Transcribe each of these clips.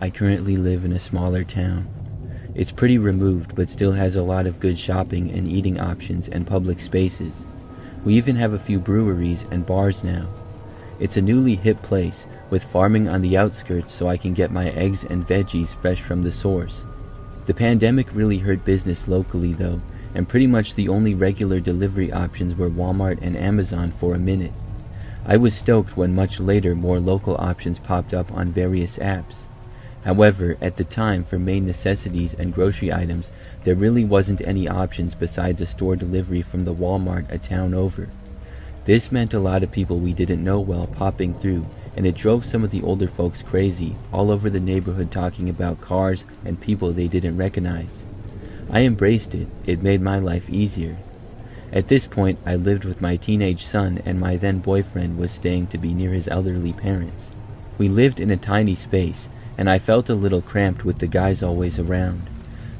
I currently live in a smaller town. It's pretty removed, but still has a lot of good shopping and eating options and public spaces. We even have a few breweries and bars now. It's a newly hip place, with farming on the outskirts so I can get my eggs and veggies fresh from the source. The pandemic really hurt business locally though, and pretty much the only regular delivery options were Walmart and Amazon for a minute. I was stoked when much later more local options popped up on various apps. However, at the time for main necessities and grocery items, there really wasn't any options besides a store delivery from the Walmart a town over. This meant a lot of people we didn't know well popping through, and it drove some of the older folks crazy, all over the neighborhood talking about cars and people they didn't recognize. I embraced it. It made my life easier. At this point, I lived with my teenage son, and my then boyfriend was staying to be near his elderly parents. We lived in a tiny space, and I felt a little cramped with the guys always around.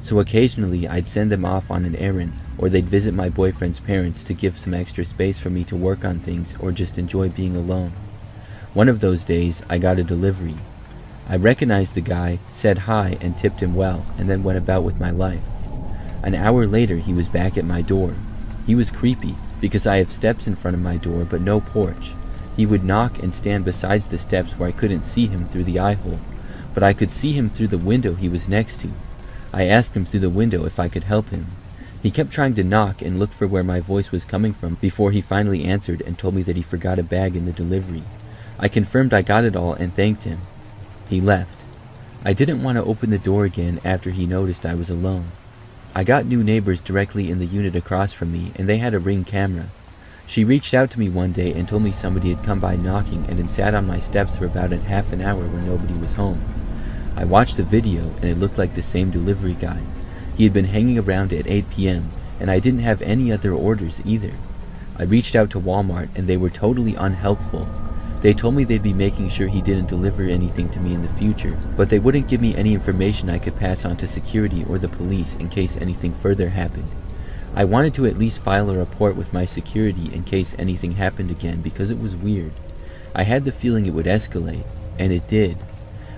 So occasionally I'd send them off on an errand, or they'd visit my boyfriend's parents to give some extra space for me to work on things or just enjoy being alone. One of those days, I got a delivery. I recognized the guy, said hi, and tipped him well, and then went about with my life. An hour later, he was back at my door. He was creepy, because I have steps in front of my door but no porch. He would knock and stand beside the steps where I couldn't see him through the eye hole, but I could see him through the window he was next to. I asked him through the window if I could help him. He kept trying to knock and looked for where my voice was coming from before he finally answered and told me that he forgot a bag in the delivery. I confirmed I got it all and thanked him. He left. I didn't want to open the door again after he noticed I was alone. I got new neighbors directly in the unit across from me, and they had a Ring camera. She reached out to me one day and told me somebody had come by knocking and had sat on my steps for about half an hour when nobody was home. I watched the video, and it looked like the same delivery guy. He had been hanging around at 8 p.m., and I didn't have any other orders either. I reached out to Walmart, and they were totally unhelpful. They told me they'd be making sure he didn't deliver anything to me in the future, but they wouldn't give me any information I could pass on to security or the police in case anything further happened. I wanted to at least file a report with my security in case anything happened again because it was weird. I had the feeling it would escalate, and it did.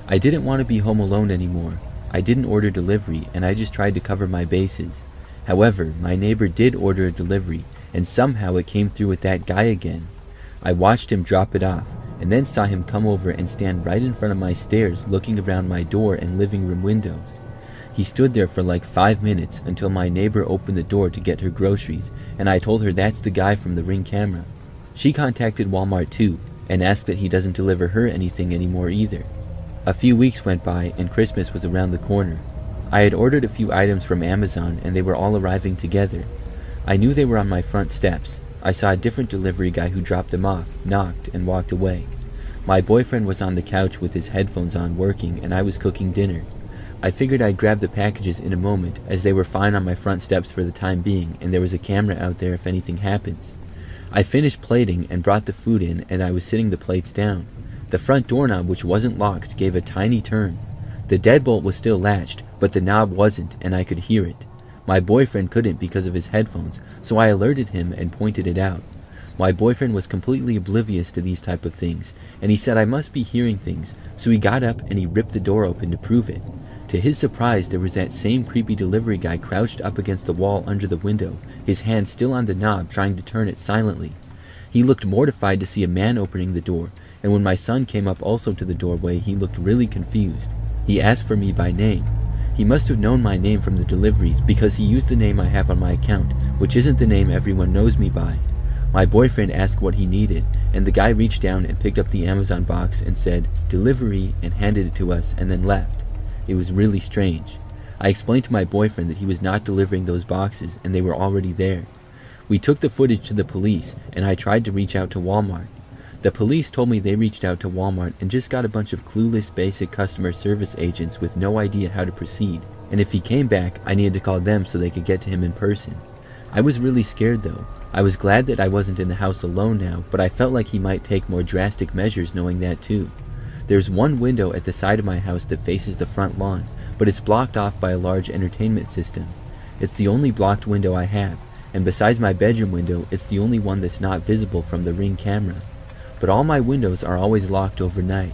I didn't want to be home alone anymore. I didn't order delivery, and I just tried to cover my bases. However, my neighbor did order a delivery, and somehow it came through with that guy again. I watched him drop it off, and then saw him come over and stand right in front of my stairs looking around my door and living room windows. He stood there for like 5 minutes until my neighbor opened the door to get her groceries, and I told her that's the guy from the Ring camera. She contacted Walmart too, and asked that he doesn't deliver her anything anymore either. A few weeks went by, and Christmas was around the corner. I had ordered a few items from Amazon, and they were all arriving together. I knew they were on my front steps. I saw a different delivery guy who dropped them off, knocked, and walked away. My boyfriend was on the couch with his headphones on working, and I was cooking dinner. I figured I'd grab the packages in a moment, as they were fine on my front steps for the time being, and there was a camera out there if anything happens. I finished plating and brought the food in, and I was sitting the plates down. The front doorknob, which wasn't locked, gave a tiny turn. The deadbolt was still latched, but the knob wasn't, and I could hear it. My boyfriend couldn't because of his headphones, so I alerted him and pointed it out. My boyfriend was completely oblivious to these type of things, and he said I must be hearing things, so he got up and he ripped the door open to prove it. To his surprise, there was that same creepy delivery guy crouched up against the wall under the window, his hand still on the knob trying to turn it silently. He looked mortified to see a man opening the door, and when my son came up also to the doorway, he looked really confused. He asked for me by name. He must have known my name from the deliveries because he used the name I have on my account, which isn't the name everyone knows me by. My boyfriend asked what he needed, and the guy reached down and picked up the Amazon box and said, "Delivery," and handed it to us and then left. It was really strange. I explained to my boyfriend that he was not delivering those boxes and they were already there. We took the footage to the police, and I tried to reach out to Walmart. The police told me they reached out to Walmart and just got a bunch of clueless basic customer service agents with no idea how to proceed, and if he came back, I needed to call them so they could get to him in person. I was really scared though. I was glad that I wasn't in the house alone now, but I felt like he might take more drastic measures knowing that too. There's one window at the side of my house that faces the front lawn, but it's blocked off by a large entertainment system. It's the only blocked window I have, and besides my bedroom window, it's the only one that's not visible from the Ring camera. But all my windows are always locked overnight.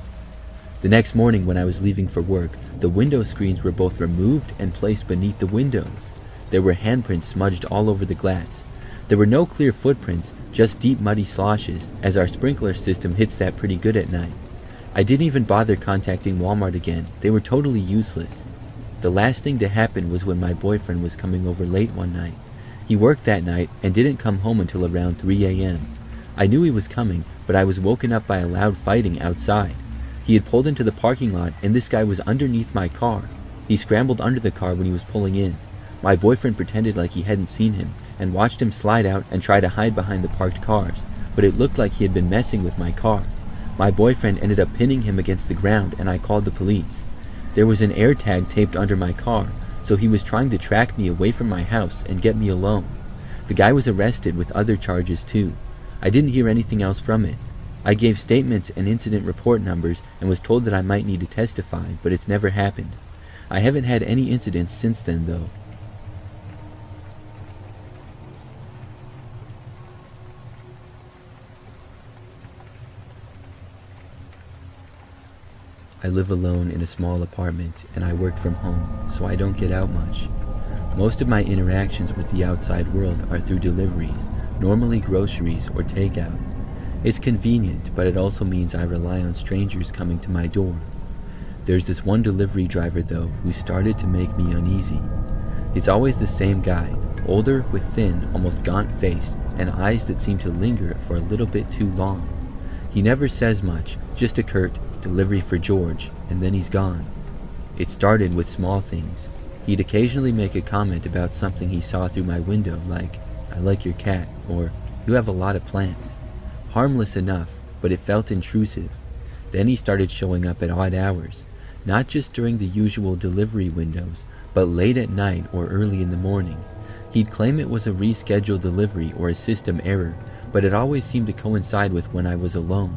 The next morning when I was leaving for work, the window screens were both removed and placed beneath the windows. There were handprints smudged all over the glass. There were no clear footprints, just deep muddy sloshes, as our sprinkler system hits that pretty good at night. I didn't even bother contacting Walmart again. They were totally useless. The last thing to happen was when my boyfriend was coming over late one night. He worked that night and didn't come home until around 3 a.m. I knew he was coming, but I was woken up by a loud fighting outside. He had pulled into the parking lot and this guy was underneath my car. He scrambled under the car when he was pulling in. My boyfriend pretended like he hadn't seen him and watched him slide out and try to hide behind the parked cars, but it looked like he had been messing with my car. My boyfriend ended up pinning him against the ground and I called the police. There was an air tag taped under my car, so he was trying to track me away from my house and get me alone. The guy was arrested with other charges too. I didn't hear anything else from it. I gave statements and incident report numbers and was told that I might need to testify, but it's never happened. I haven't had any incidents since then though. I live alone in a small apartment and I work from home, so I don't get out much. Most of my interactions with the outside world are through deliveries, normally groceries or takeout. It's convenient, but it also means I rely on strangers coming to my door. There's this one delivery driver though who started to make me uneasy. It's always the same guy, older with thin, almost gaunt face and eyes that seem to linger for a little bit too long. He never says much, just a curt "delivery for George," and then he's gone. It started with small things. He'd occasionally make a comment about something he saw through my window, like, "I like your cat," or "You have a lot of plants." Harmless enough, but it felt intrusive. Then he started showing up at odd hours, not just during the usual delivery windows, but late at night or early in the morning. He'd claim it was a rescheduled delivery or a system error, but it always seemed to coincide with when I was alone.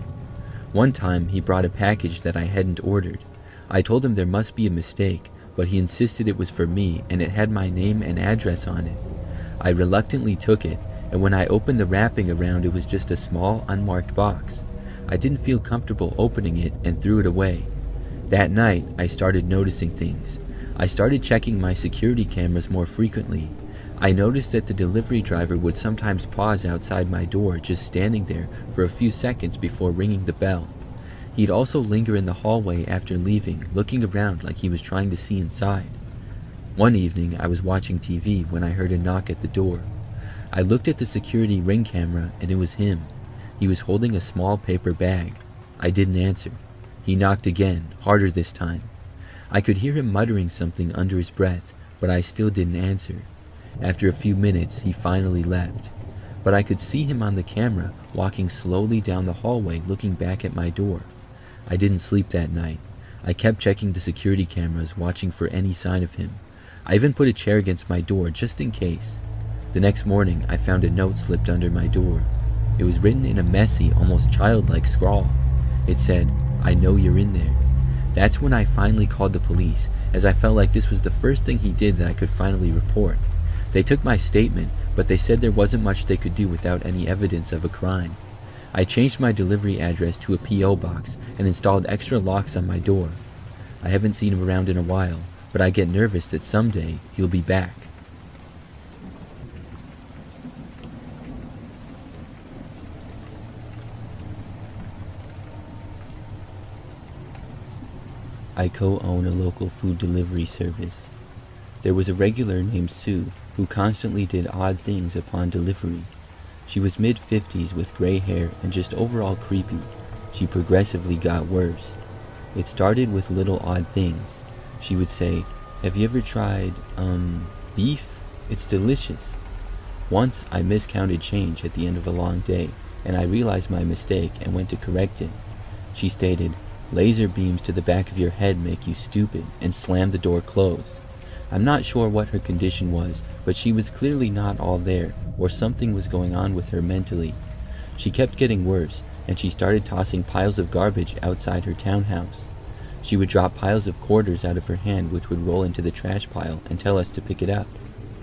One time, he brought a package that I hadn't ordered. I told him there must be a mistake, but he insisted it was for me and it had my name and address on it. I reluctantly took it, and when I opened the wrapping around, it was just a small, unmarked box. I didn't feel comfortable opening it and threw it away. That night, I started noticing things. I started checking my security cameras more frequently. I noticed that the delivery driver would sometimes pause outside my door, just standing there for a few seconds before ringing the bell. He'd also linger in the hallway after leaving, looking around like he was trying to see inside. One evening, I was watching TV when I heard a knock at the door. I looked at the security ring camera and it was him. He was holding a small paper bag. I didn't answer. He knocked again, harder this time. I could hear him muttering something under his breath, but I still didn't answer. After a few minutes, he finally left. But I could see him on the camera, walking slowly down the hallway, looking back at my door. I didn't sleep that night. I kept checking the security cameras, watching for any sign of him. I even put a chair against my door, just in case. The next morning, I found a note slipped under my door. It was written in a messy, almost childlike scrawl. It said, "I know you're in there." That's when I finally called the police, as I felt like this was the first thing he did that I could finally report. They took my statement, but they said there wasn't much they could do without any evidence of a crime. I changed my delivery address to a P.O. box and installed extra locks on my door. I haven't seen him around in a while, but I get nervous that someday he'll be back. I co-own a local food delivery service. There was a regular named Sue who constantly did odd things upon delivery. She was mid-50s with gray hair and just overall creepy. She progressively got worse. It started with little odd things. She would say, "Have you ever tried, beef? It's delicious." Once I miscounted change at the end of a long day, and I realized my mistake and went to correct it. She stated, "Laser beams to the back of your head make you stupid," and slammed the door closed. I'm not sure what her condition was, but she was clearly not all there, or something was going on with her mentally. She kept getting worse, and she started tossing piles of garbage outside her townhouse. She would drop piles of quarters out of her hand, which would roll into the trash pile and tell us to pick it up.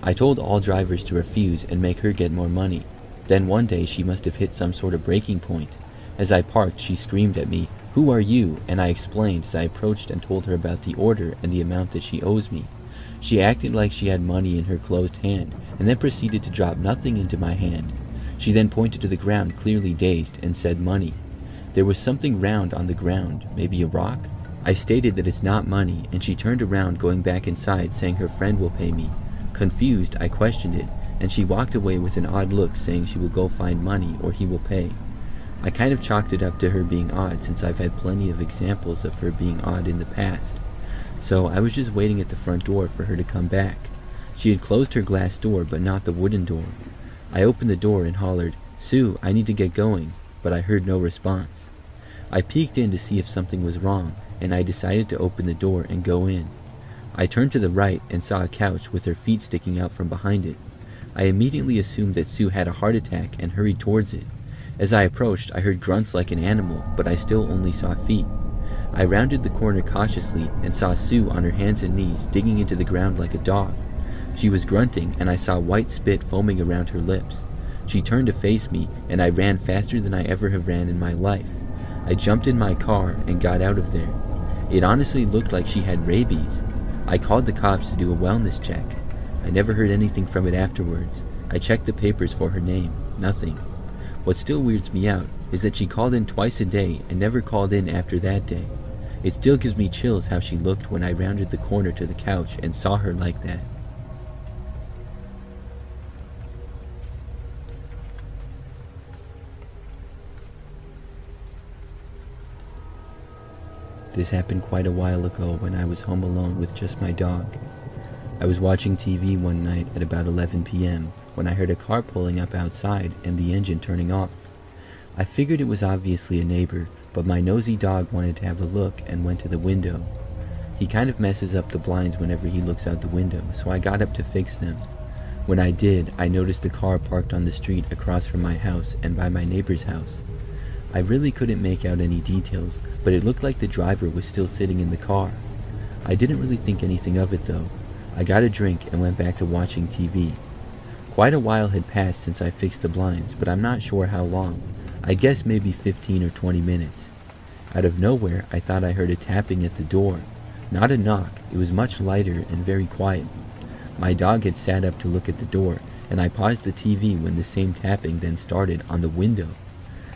I told all drivers to refuse and make her get more money. Then one day she must have hit some sort of breaking point. As I parked, she screamed at me, "Who are you?" and I explained as I approached and told her about the order and the amount that she owes me. She acted like she had money in her closed hand, and then proceeded to drop nothing into my hand. She then pointed to the ground, clearly dazed, and said money. There was something round on the ground, maybe a rock? I stated that it's not money, and she turned around, going back inside, saying her friend will pay me. Confused, I questioned it, and she walked away with an odd look, saying she will go find money or he will pay. I kind of chalked it up to her being odd, since I've had plenty of examples of her being odd in the past. So I was just waiting at the front door for her to come back. She had closed her glass door, but not the wooden door. I opened the door and hollered, "Sue, I need to get going," but I heard no response. I peeked in to see if something was wrong, and I decided to open the door and go in. I turned to the right and saw a couch with her feet sticking out from behind it. I immediately assumed that Sue had a heart attack and hurried towards it. As I approached, I heard grunts like an animal, but I still only saw feet. I rounded the corner cautiously and saw Sue on her hands and knees, digging into the ground like a dog. She was grunting, and I saw white spit foaming around her lips. She turned to face me, and I ran faster than I ever have ran in my life. I jumped in my car and got out of there. It honestly looked like she had rabies. I called the cops to do a wellness check. I never heard anything from it afterwards. I checked the papers for her name. Nothing. What still weirds me out is that she called in twice a day and never called in after that day. It still gives me chills how she looked when I rounded the corner to the couch and saw her like that. This happened quite a while ago when I was home alone with just my dog. I was watching TV one night at about 11 p.m. when I heard a car pulling up outside and the engine turning off. I figured it was obviously a neighbor, but my nosy dog wanted to have a look and went to the window. He kind of messes up the blinds whenever he looks out the window, so I got up to fix them. When I did, I noticed a car parked on the street across from my house and by my neighbor's house. I really couldn't make out any details, but it looked like the driver was still sitting in the car. I didn't really think anything of it though. I got a drink and went back to watching TV. Quite a while had passed since I fixed the blinds, but I'm not sure how long. I guess maybe 15 or 20 minutes. Out of nowhere, I thought I heard a tapping at the door. Not a knock, it was much lighter and very quiet. My dog had sat up to look at the door, and I paused the TV when the same tapping then started on the window.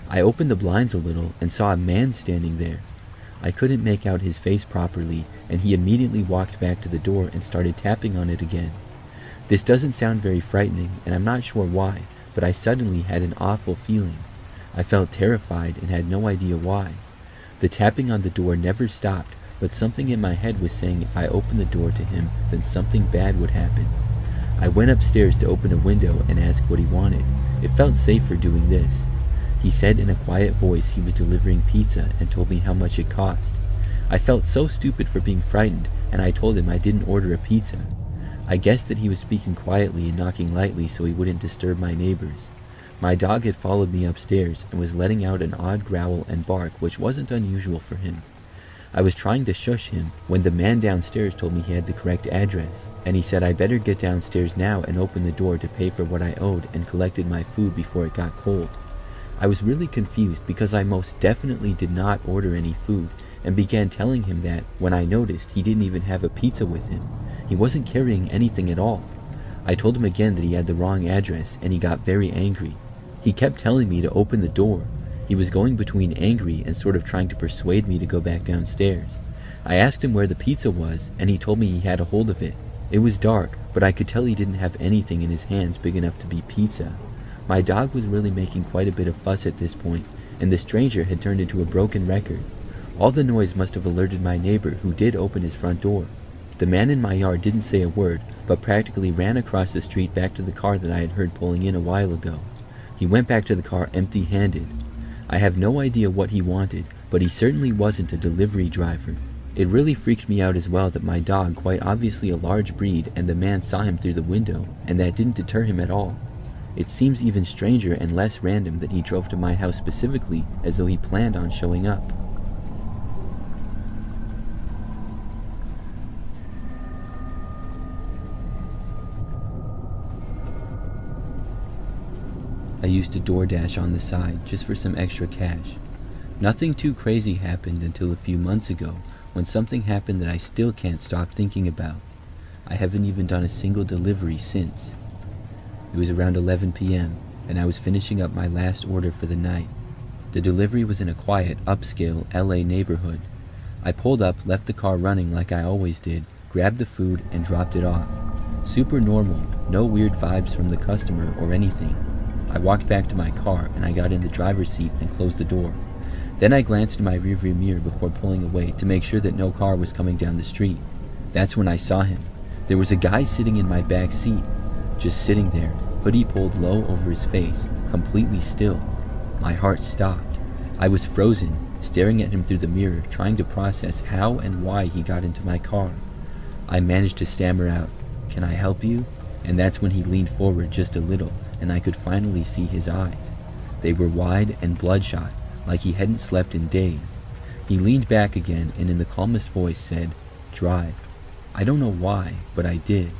I opened the blinds a little and saw a man standing there. I couldn't make out his face properly, and he immediately walked back to the door and started tapping on it again. This doesn't sound very frightening, and I'm not sure why, but I suddenly had an awful feeling. I felt terrified and had no idea why. The tapping on the door never stopped, but something in my head was saying if I opened the door to him, then something bad would happen. I went upstairs to open a window and ask what he wanted. It felt safer doing this. He said in a quiet voice he was delivering pizza and told me how much it cost. I felt so stupid for being frightened, and I told him I didn't order a pizza. I guessed that he was speaking quietly and knocking lightly so he wouldn't disturb my neighbors. My dog had followed me upstairs and was letting out an odd growl and bark, which wasn't unusual for him. I was trying to shush him when the man downstairs told me he had the correct address, and he said I better get downstairs now and open the door to pay for what I owed and collected my food before it got cold. I was really confused because I most definitely did not order any food, and began telling him that when I noticed he didn't even have a pizza with him. He wasn't carrying anything at all. I told him again that he had the wrong address, and he got very angry. He kept telling me to open the door. He was going between angry and sort of trying to persuade me to go back downstairs. I asked him where the pizza was, and he told me he had a hold of it. It was dark, but I could tell he didn't have anything in his hands big enough to be pizza. My dog was really making quite a bit of fuss at this point, and the stranger had turned into a broken record. All the noise must have alerted my neighbor, who did open his front door. The man in my yard didn't say a word, but practically ran across the street back to the car that I had heard pulling in a while ago. He went back to the car empty-handed. I have no idea what he wanted, but he certainly wasn't a delivery driver. It really freaked me out as well that my dog, quite obviously a large breed, and the man saw him through the window, and that didn't deter him at all. It seems even stranger and less random that he drove to my house specifically, as though he planned on showing up. I used to DoorDash on the side just for some extra cash. Nothing too crazy happened until a few months ago when something happened that I still can't stop thinking about. I haven't even done a single delivery since. It was around 11 p.m. and I was finishing up my last order for the night. The delivery was in a quiet, upscale LA neighborhood. I pulled up, left the car running like I always did, grabbed the food, and dropped it off. Super normal, no weird vibes from the customer or anything. I walked back to my car and I got in the driver's seat and closed the door. Then I glanced in my rearview mirror before pulling away to make sure that no car was coming down the street. That's when I saw him. There was a guy sitting in my back seat, just sitting there, hoodie pulled low over his face, completely still. My heart stopped. I was frozen, staring at him through the mirror, trying to process how and why he got into my car. I managed to stammer out, "Can I help you?" And that's when he leaned forward just a little, and I could finally see his eyes. They were wide and bloodshot, like he hadn't slept in days. He leaned back again and in the calmest voice said, "Drive." I don't know why, but I did.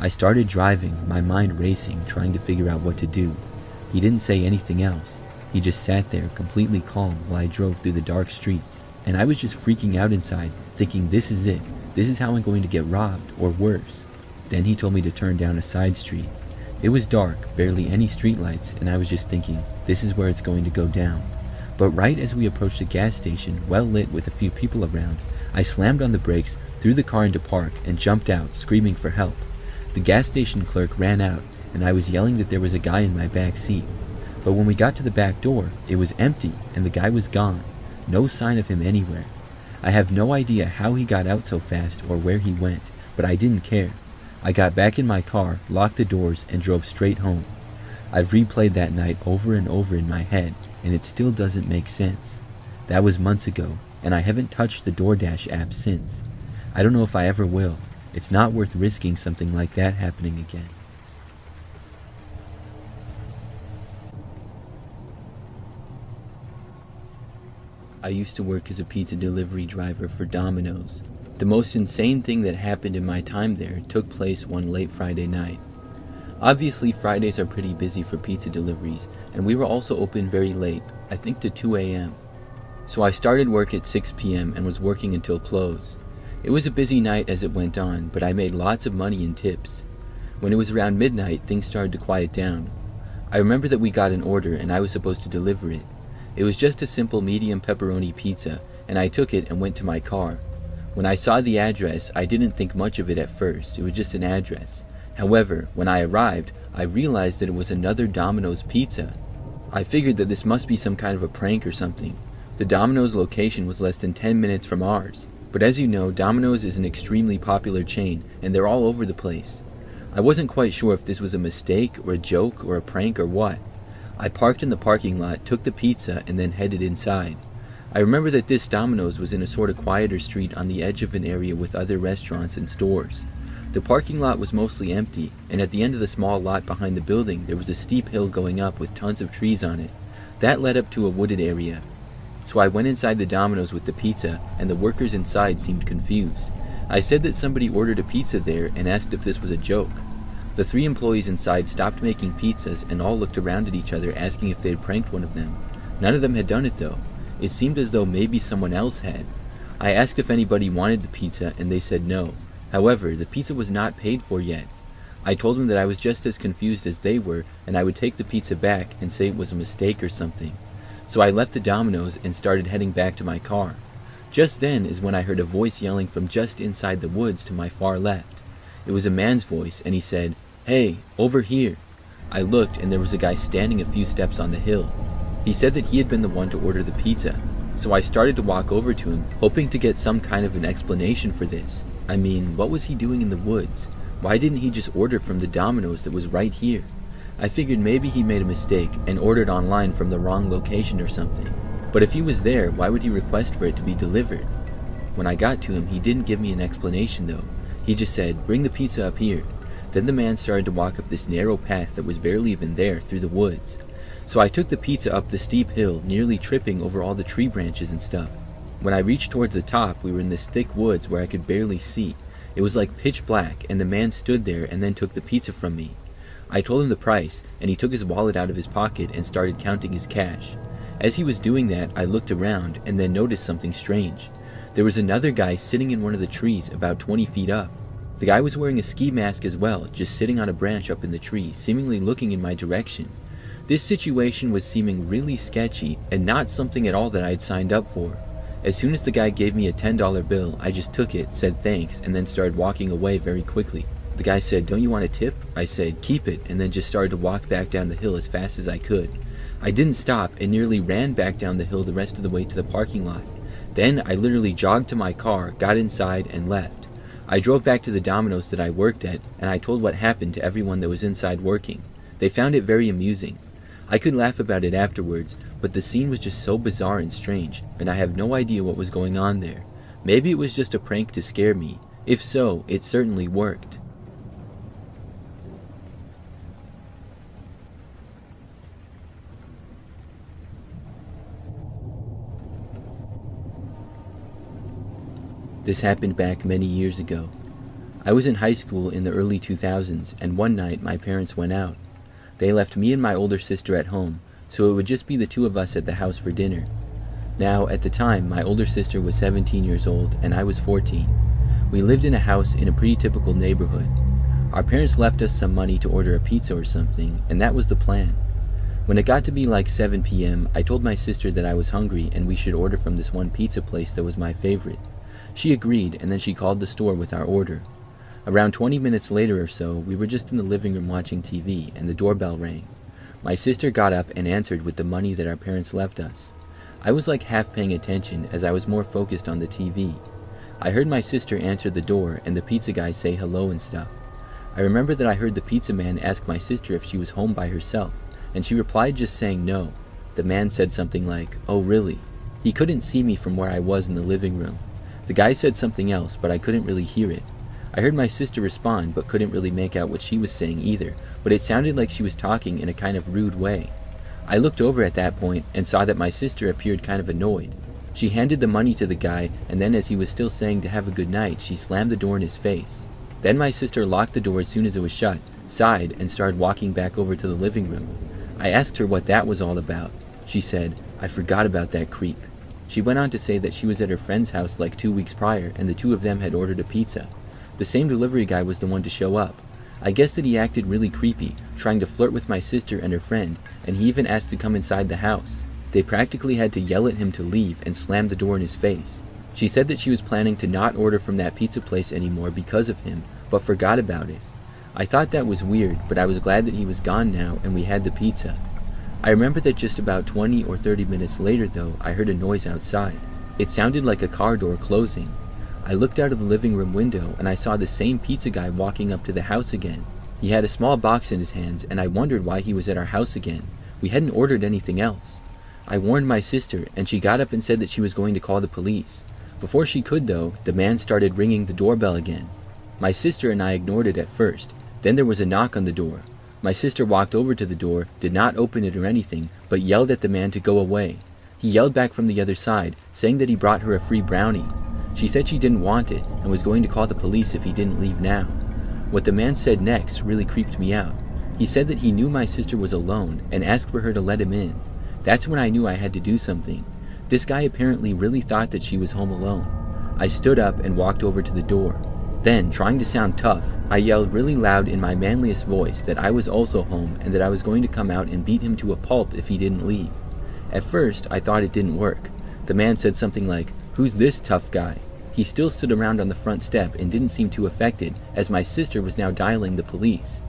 I started driving, my mind racing, trying to figure out what to do. He didn't say anything else. He just sat there, completely calm, while I drove through the dark streets. And I was just freaking out inside, thinking this is it. This is how I'm going to get robbed, or worse. Then he told me to turn down a side street. It was dark, barely any streetlights, and I was just thinking, this is where it's going to go down. But right as we approached the gas station, well lit with a few people around, I slammed on the brakes, threw the car into park, and jumped out, screaming for help. The gas station clerk ran out, and I was yelling that there was a guy in my back seat. But when we got to the back door, it was empty, and the guy was gone. No sign of him anywhere. I have no idea how he got out so fast or where he went, but I didn't care. I got back in my car, locked the doors, and drove straight home. I've replayed that night over and over in my head, and it still doesn't make sense. That was months ago, and I haven't touched the DoorDash app since. I don't know if I ever will. It's not worth risking something like that happening again. I used to work as a pizza delivery driver for Domino's. The most insane thing that happened in my time there took place one late Friday night. Obviously, Fridays are pretty busy for pizza deliveries, and we were also open very late, I think to 2 a.m. So I started work at 6 p.m. and was working until close. It was a busy night as it went on, but I made lots of money in tips. When it was around midnight, things started to quiet down. I remember that we got an order and I was supposed to deliver it. It was just a simple medium pepperoni pizza, and I took it and went to my car. When I saw the address, I didn't think much of it at first. It was just an address. However, when I arrived, I realized that it was another Domino's pizza. I figured that this must be some kind of a prank or something. The Domino's location was less than 10 minutes from ours. But as you know, Domino's is an extremely popular chain, and they're all over the place. I wasn't quite sure if this was a mistake, or a joke, or a prank, or what. I parked in the parking lot, took the pizza, and then headed inside. I remember that this Domino's was in a sort of quieter street on the edge of an area with other restaurants and stores. The parking lot was mostly empty, and at the end of the small lot behind the building there was a steep hill going up with tons of trees on it. That led up to a wooded area. So I went inside the Domino's with the pizza, and the workers inside seemed confused. I said that somebody ordered a pizza there and asked if this was a joke. The 3 employees inside stopped making pizzas and all looked around at each other asking if they had pranked one of them. None of them had done it though. It seemed as though maybe someone else had. I asked if anybody wanted the pizza and they said no. However, the pizza was not paid for yet. I told them that I was just as confused as they were and I would take the pizza back and say it was a mistake or something. So I left the Domino's and started heading back to my car. Just then is when I heard a voice yelling from just inside the woods to my far left. It was a man's voice and he said, "Hey, over here." I looked and there was a guy standing a few steps on the hill. He said that he had been the one to order the pizza. So I started to walk over to him, hoping to get some kind of an explanation for this. I mean, what was he doing in the woods? Why didn't he just order from the Domino's that was right here? I figured maybe he made a mistake and ordered online from the wrong location or something. But if he was there, why would he request for it to be delivered? When I got to him, he didn't give me an explanation though. He just said, "Bring the pizza up here." Then the man started to walk up this narrow path that was barely even there through the woods. So I took the pizza up the steep hill, nearly tripping over all the tree branches and stuff. When I reached towards the top, we were in this thick woods where I could barely see. It was like pitch black, and the man stood there and then took the pizza from me. I told him the price, and he took his wallet out of his pocket and started counting his cash. As he was doing that, I looked around and then noticed something strange. There was another guy sitting in one of the trees about 20 feet up. The guy was wearing a ski mask as well, just sitting on a branch up in the tree, seemingly looking in my direction. This situation was seeming really sketchy and not something at all that I had signed up for. As soon as the guy gave me a $10 bill, I just took it, said thanks, and then started walking away very quickly. The guy said, "Don't you want a tip?" I said, "Keep it," and then just started to walk back down the hill as fast as I could. I didn't stop and nearly ran back down the hill the rest of the way to the parking lot. Then I literally jogged to my car, got inside, and left. I drove back to the Domino's that I worked at, and I told what happened to everyone that was inside working. They found it very amusing. I could laugh about it afterwards, but the scene was just so bizarre and strange, and I have no idea what was going on there. Maybe it was just a prank to scare me. If so, it certainly worked. This happened back many years ago. I was in high school in the early 2000s, and one night my parents went out. They left me and my older sister at home, so it would just be the two of us at the house for dinner. Now, at the time, my older sister was 17 years old, and I was 14. We lived in a house in a pretty typical neighborhood. Our parents left us some money to order a pizza or something, and that was the plan. When it got to be like 7 p.m., I told my sister that I was hungry and we should order from this one pizza place that was my favorite. She agreed, and then she called the store with our order. Around 20 minutes later or so, we were just in the living room watching TV, and the doorbell rang. My sister got up and answered with the money that our parents left us. I was like half paying attention as I was more focused on the TV. I heard my sister answer the door and the pizza guy say hello and stuff. I remember that I heard the pizza man ask my sister if she was home by herself, and she replied just saying no. The man said something like, "Oh really?" He couldn't see me from where I was in the living room. The guy said something else, but I couldn't really hear it. I heard my sister respond, but couldn't really make out what she was saying either, but it sounded like she was talking in a kind of rude way. I looked over at that point and saw that my sister appeared kind of annoyed. She handed the money to the guy, and then as he was still saying to have a good night, she slammed the door in his face. Then my sister locked the door as soon as it was shut, sighed, and started walking back over to the living room. I asked her what that was all about. She said, "I forgot about that creep." She went on to say that she was at her friend's house like 2 weeks prior, and the two of them had ordered a pizza. The same delivery guy was the one to show up. I guess that he acted really creepy, trying to flirt with my sister and her friend, and he even asked to come inside the house. They practically had to yell at him to leave and slam the door in his face. She said that she was planning to not order from that pizza place anymore because of him, but forgot about it. I thought that was weird, but I was glad that he was gone now and we had the pizza. I remember that just about 20 or 30 minutes later though, I heard a noise outside. It sounded like a car door closing. I looked out of the living room window and I saw the same pizza guy walking up to the house again. He had a small box in his hands and I wondered why he was at our house again. We hadn't ordered anything else. I warned my sister and she got up and said that she was going to call the police. Before she could though, the man started ringing the doorbell again. My sister and I ignored it at first. Then there was a knock on the door. My sister walked over to the door, did not open it or anything, but yelled at the man to go away. He yelled back from the other side, saying that he brought her a free brownie. She said she didn't want it and was going to call the police if he didn't leave now. What the man said next really creeped me out. He said that he knew my sister was alone and asked for her to let him in. That's when I knew I had to do something. This guy apparently really thought that she was home alone. I stood up and walked over to the door. Then, trying to sound tough, I yelled really loud in my manliest voice that I was also home and that I was going to come out and beat him to a pulp if he didn't leave. At first, I thought it didn't work. The man said something like, "Who's this tough guy?" He still stood around on the front step and didn't seem too affected, as my sister was now dialing the police.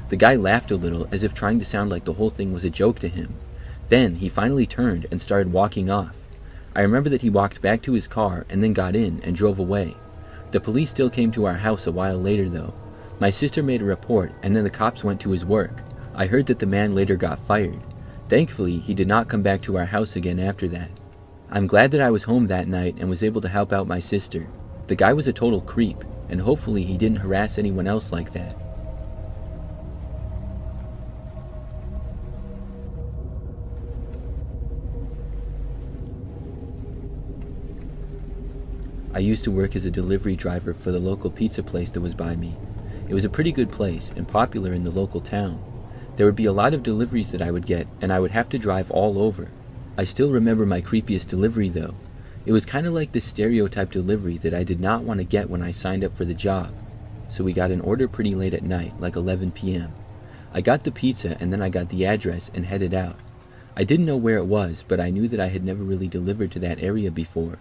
The guy laughed a little, as if trying to sound like the whole thing was a joke to him. Then, he finally turned and started walking off. I remember that he walked back to his car and then got in and drove away. The police still came to our house a while later though. My sister made a report and then the cops went to his work. I heard that the man later got fired. Thankfully, he did not come back to our house again after that. I'm glad that I was home that night and was able to help out my sister. The guy was a total creep, and hopefully he didn't harass anyone else like that. I used to work as a delivery driver for the local pizza place that was by me. It was a pretty good place and popular in the local town. There would be a lot of deliveries that I would get, and I would have to drive all over. I still remember my creepiest delivery though. It was kind of like this stereotype delivery that I did not want to get when I signed up for the job. So we got an order pretty late at night, like 11 p.m. I got the pizza and then I got the address and headed out. I didn't know where it was, but I knew that I had never really delivered to that area before.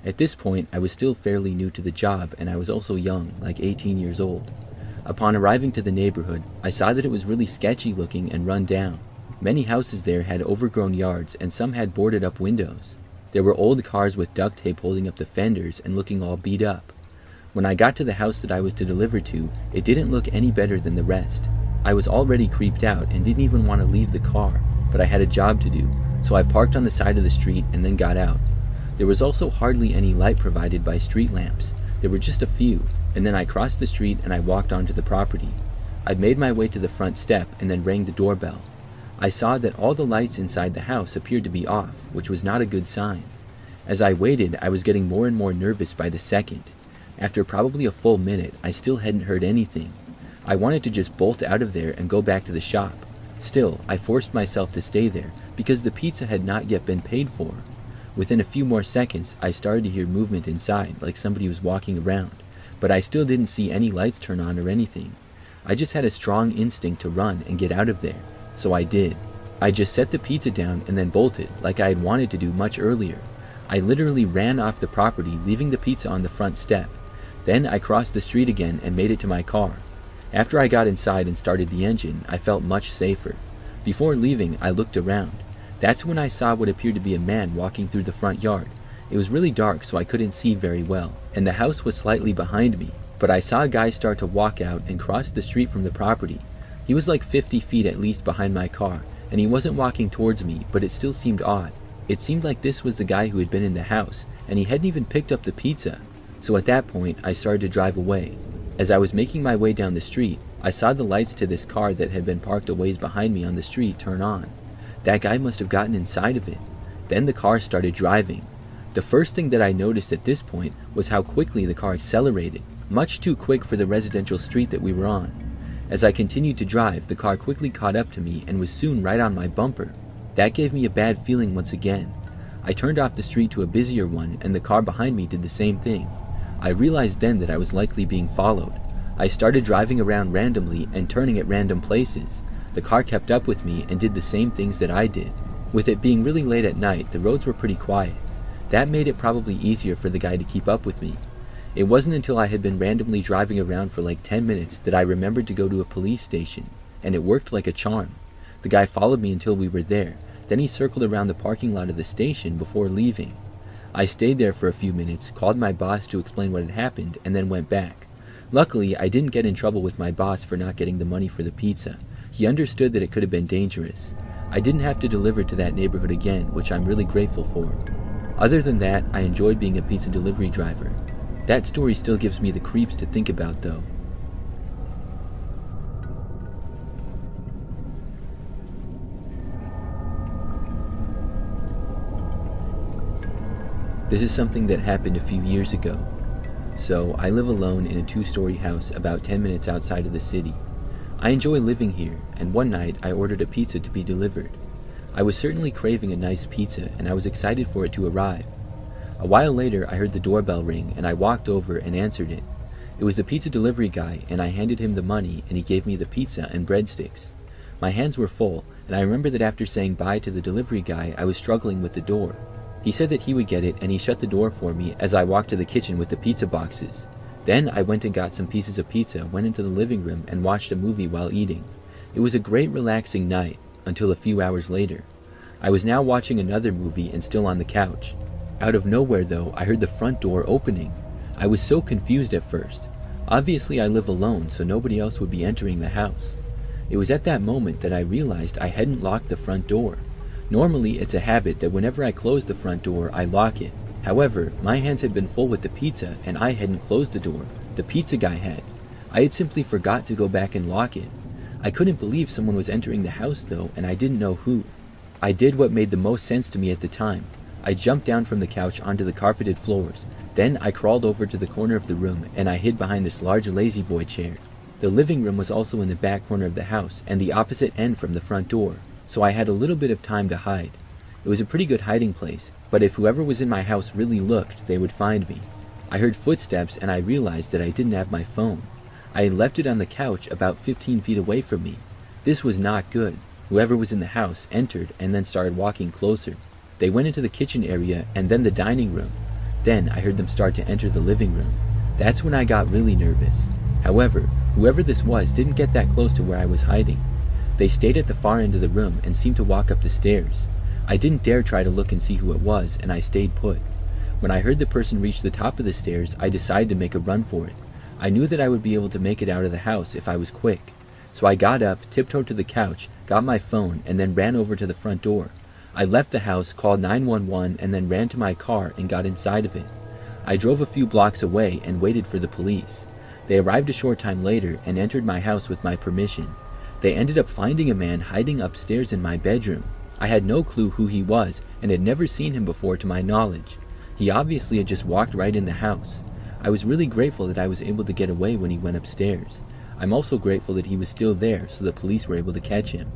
At this point, I was still fairly new to the job and I was also young, like 18 years old. Upon arriving to the neighborhood, I saw that it was really sketchy looking and run down. Many houses there had overgrown yards and some had boarded up windows. There were old cars with duct tape holding up the fenders and looking all beat up. When I got to the house that I was to deliver to, it didn't look any better than the rest. I was already creeped out and didn't even want to leave the car, but I had a job to do, so I parked on the side of the street and then got out. There was also hardly any light provided by street lamps. There were just a few, and then I crossed the street and I walked onto the property. I made my way to the front step and then rang the doorbell. I saw that all the lights inside the house appeared to be off, which was not a good sign. As I waited, I was getting more and more nervous by the second. After probably a full minute, I still hadn't heard anything. I wanted to just bolt out of there and go back to the shop. Still, I forced myself to stay there because the pizza had not yet been paid for. Within a few more seconds, I started to hear movement inside, like somebody was walking around, but I still didn't see any lights turn on or anything. I just had a strong instinct to run and get out of there, so I did. I just set the pizza down and then bolted, like I had wanted to do much earlier. I literally ran off the property, leaving the pizza on the front step. Then I crossed the street again and made it to my car. After I got inside and started the engine, I felt much safer. Before leaving, I looked around. That's when I saw what appeared to be a man walking through the front yard. It was really dark, so I couldn't see very well, and the house was slightly behind me, but I saw a guy start to walk out and cross the street from the property. He was like 50 feet at least behind my car, and he wasn't walking towards me, but it still seemed odd. It seemed like this was the guy who had been in the house, and he hadn't even picked up the pizza. So at that point, I started to drive away. As I was making my way down the street, I saw the lights to this car that had been parked a ways behind me on the street turn on. That guy must have gotten inside of it. Then the car started driving. The first thing that I noticed at this point was how quickly the car accelerated, much too quick for the residential street that we were on. As I continued to drive, the car quickly caught up to me and was soon right on my bumper. That gave me a bad feeling once again. I turned off the street to a busier one and the car behind me did the same thing. I realized then that I was likely being followed. I started driving around randomly and turning at random places. The car kept up with me and did the same things that I did. With it being really late at night, the roads were pretty quiet. That made it probably easier for the guy to keep up with me. It wasn't until I had been randomly driving around for like 10 minutes that I remembered to go to a police station, and it worked like a charm. The guy followed me until we were there, then he circled around the parking lot of the station before leaving. I stayed there for a few minutes, called my boss to explain what had happened, and then went back. Luckily, I didn't get in trouble with my boss for not getting the money for the pizza. He understood that it could have been dangerous. I didn't have to deliver to that neighborhood again, which I'm really grateful for. Other than that, I enjoyed being a pizza delivery driver. That story still gives me the creeps to think about, though. This is something that happened a few years ago. So, I live alone in a 2-story house about 10 minutes outside of the city. I enjoy living here, and one night I ordered a pizza to be delivered. I was certainly craving a nice pizza, and I was excited for it to arrive. A while later, I heard the doorbell ring, and I walked over and answered it. It was the pizza delivery guy, and I handed him the money, and he gave me the pizza and breadsticks. My hands were full, and I remember that after saying bye to the delivery guy, I was struggling with the door. He said that he would get it, and he shut the door for me as I walked to the kitchen with the pizza boxes. Then I went and got some pieces of pizza, went into the living room, and watched a movie while eating. It was a great relaxing night, until a few hours later. I was now watching another movie and still on the couch. Out of nowhere, though, I heard the front door opening. I was so confused at first. Obviously, I live alone, so nobody else would be entering the house. It was at that moment that I realized I hadn't locked the front door. Normally, it's a habit that whenever I close the front door, I lock it. However, my hands had been full with the pizza, and I hadn't closed the door. The pizza guy had. I had simply forgot to go back and lock it. I couldn't believe someone was entering the house, though, and I didn't know who. I did what made the most sense to me at the time. I jumped down from the couch onto the carpeted floors. Then I crawled over to the corner of the room, and I hid behind this large lazy-boy chair. The living room was also in the back corner of the house, and the opposite end from the front door, so I had a little bit of time to hide. It was a pretty good hiding place, but if whoever was in my house really looked, they would find me. I heard footsteps and I realized that I didn't have my phone. I had left it on the couch about 15 feet away from me. This was not good. Whoever was in the house entered and then started walking closer. They went into the kitchen area and then the dining room. Then I heard them start to enter the living room. That's when I got really nervous. However, whoever this was didn't get that close to where I was hiding. They stayed at the far end of the room and seemed to walk up the stairs. I didn't dare try to look and see who it was, and I stayed put. When I heard the person reach the top of the stairs, I decided to make a run for it. I knew that I would be able to make it out of the house if I was quick. So I got up, tiptoed to the couch, got my phone, and then ran over to the front door. I left the house, called 911, and then ran to my car and got inside of it. I drove a few blocks away and waited for the police. They arrived a short time later and entered my house with my permission. They ended up finding a man hiding upstairs in my bedroom. I had no clue who he was and had never seen him before to my knowledge. He obviously had just walked right in the house. I was really grateful that I was able to get away when he went upstairs. I'm also grateful that he was still there so the police were able to catch him.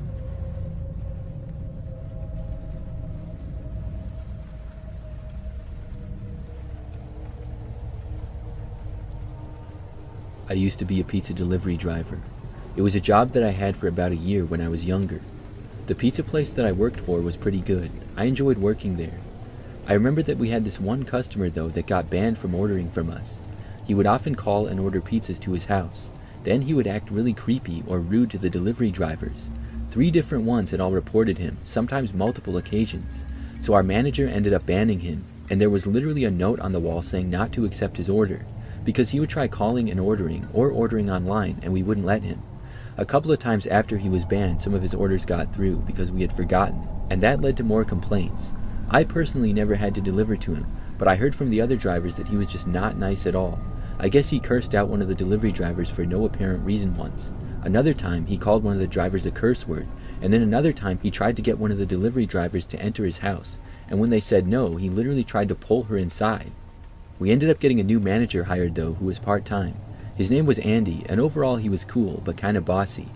I used to be a pizza delivery driver. It was a job that I had for about a year when I was younger. The pizza place that I worked for was pretty good. I enjoyed working there. I remember that we had this one customer though that got banned from ordering from us. He would often call and order pizzas to his house. Then he would act really creepy or rude to the delivery drivers. 3 different ones had all reported him, sometimes multiple occasions. So our manager ended up banning him, and there was literally a note on the wall saying not to accept his order, because he would try calling and ordering, or ordering online, and we wouldn't let him. A couple of times after he was banned, some of his orders got through because we had forgotten, and that led to more complaints. I personally never had to deliver to him, but I heard from the other drivers that he was just not nice at all. I guess he cursed out one of the delivery drivers for no apparent reason once. Another time, he called one of the drivers a curse word, and then another time he tried to get one of the delivery drivers to enter his house, and when they said no, he literally tried to pull her inside. We ended up getting a new manager hired though, who was part-time. His name was Andy, and overall he was cool, but kinda bossy.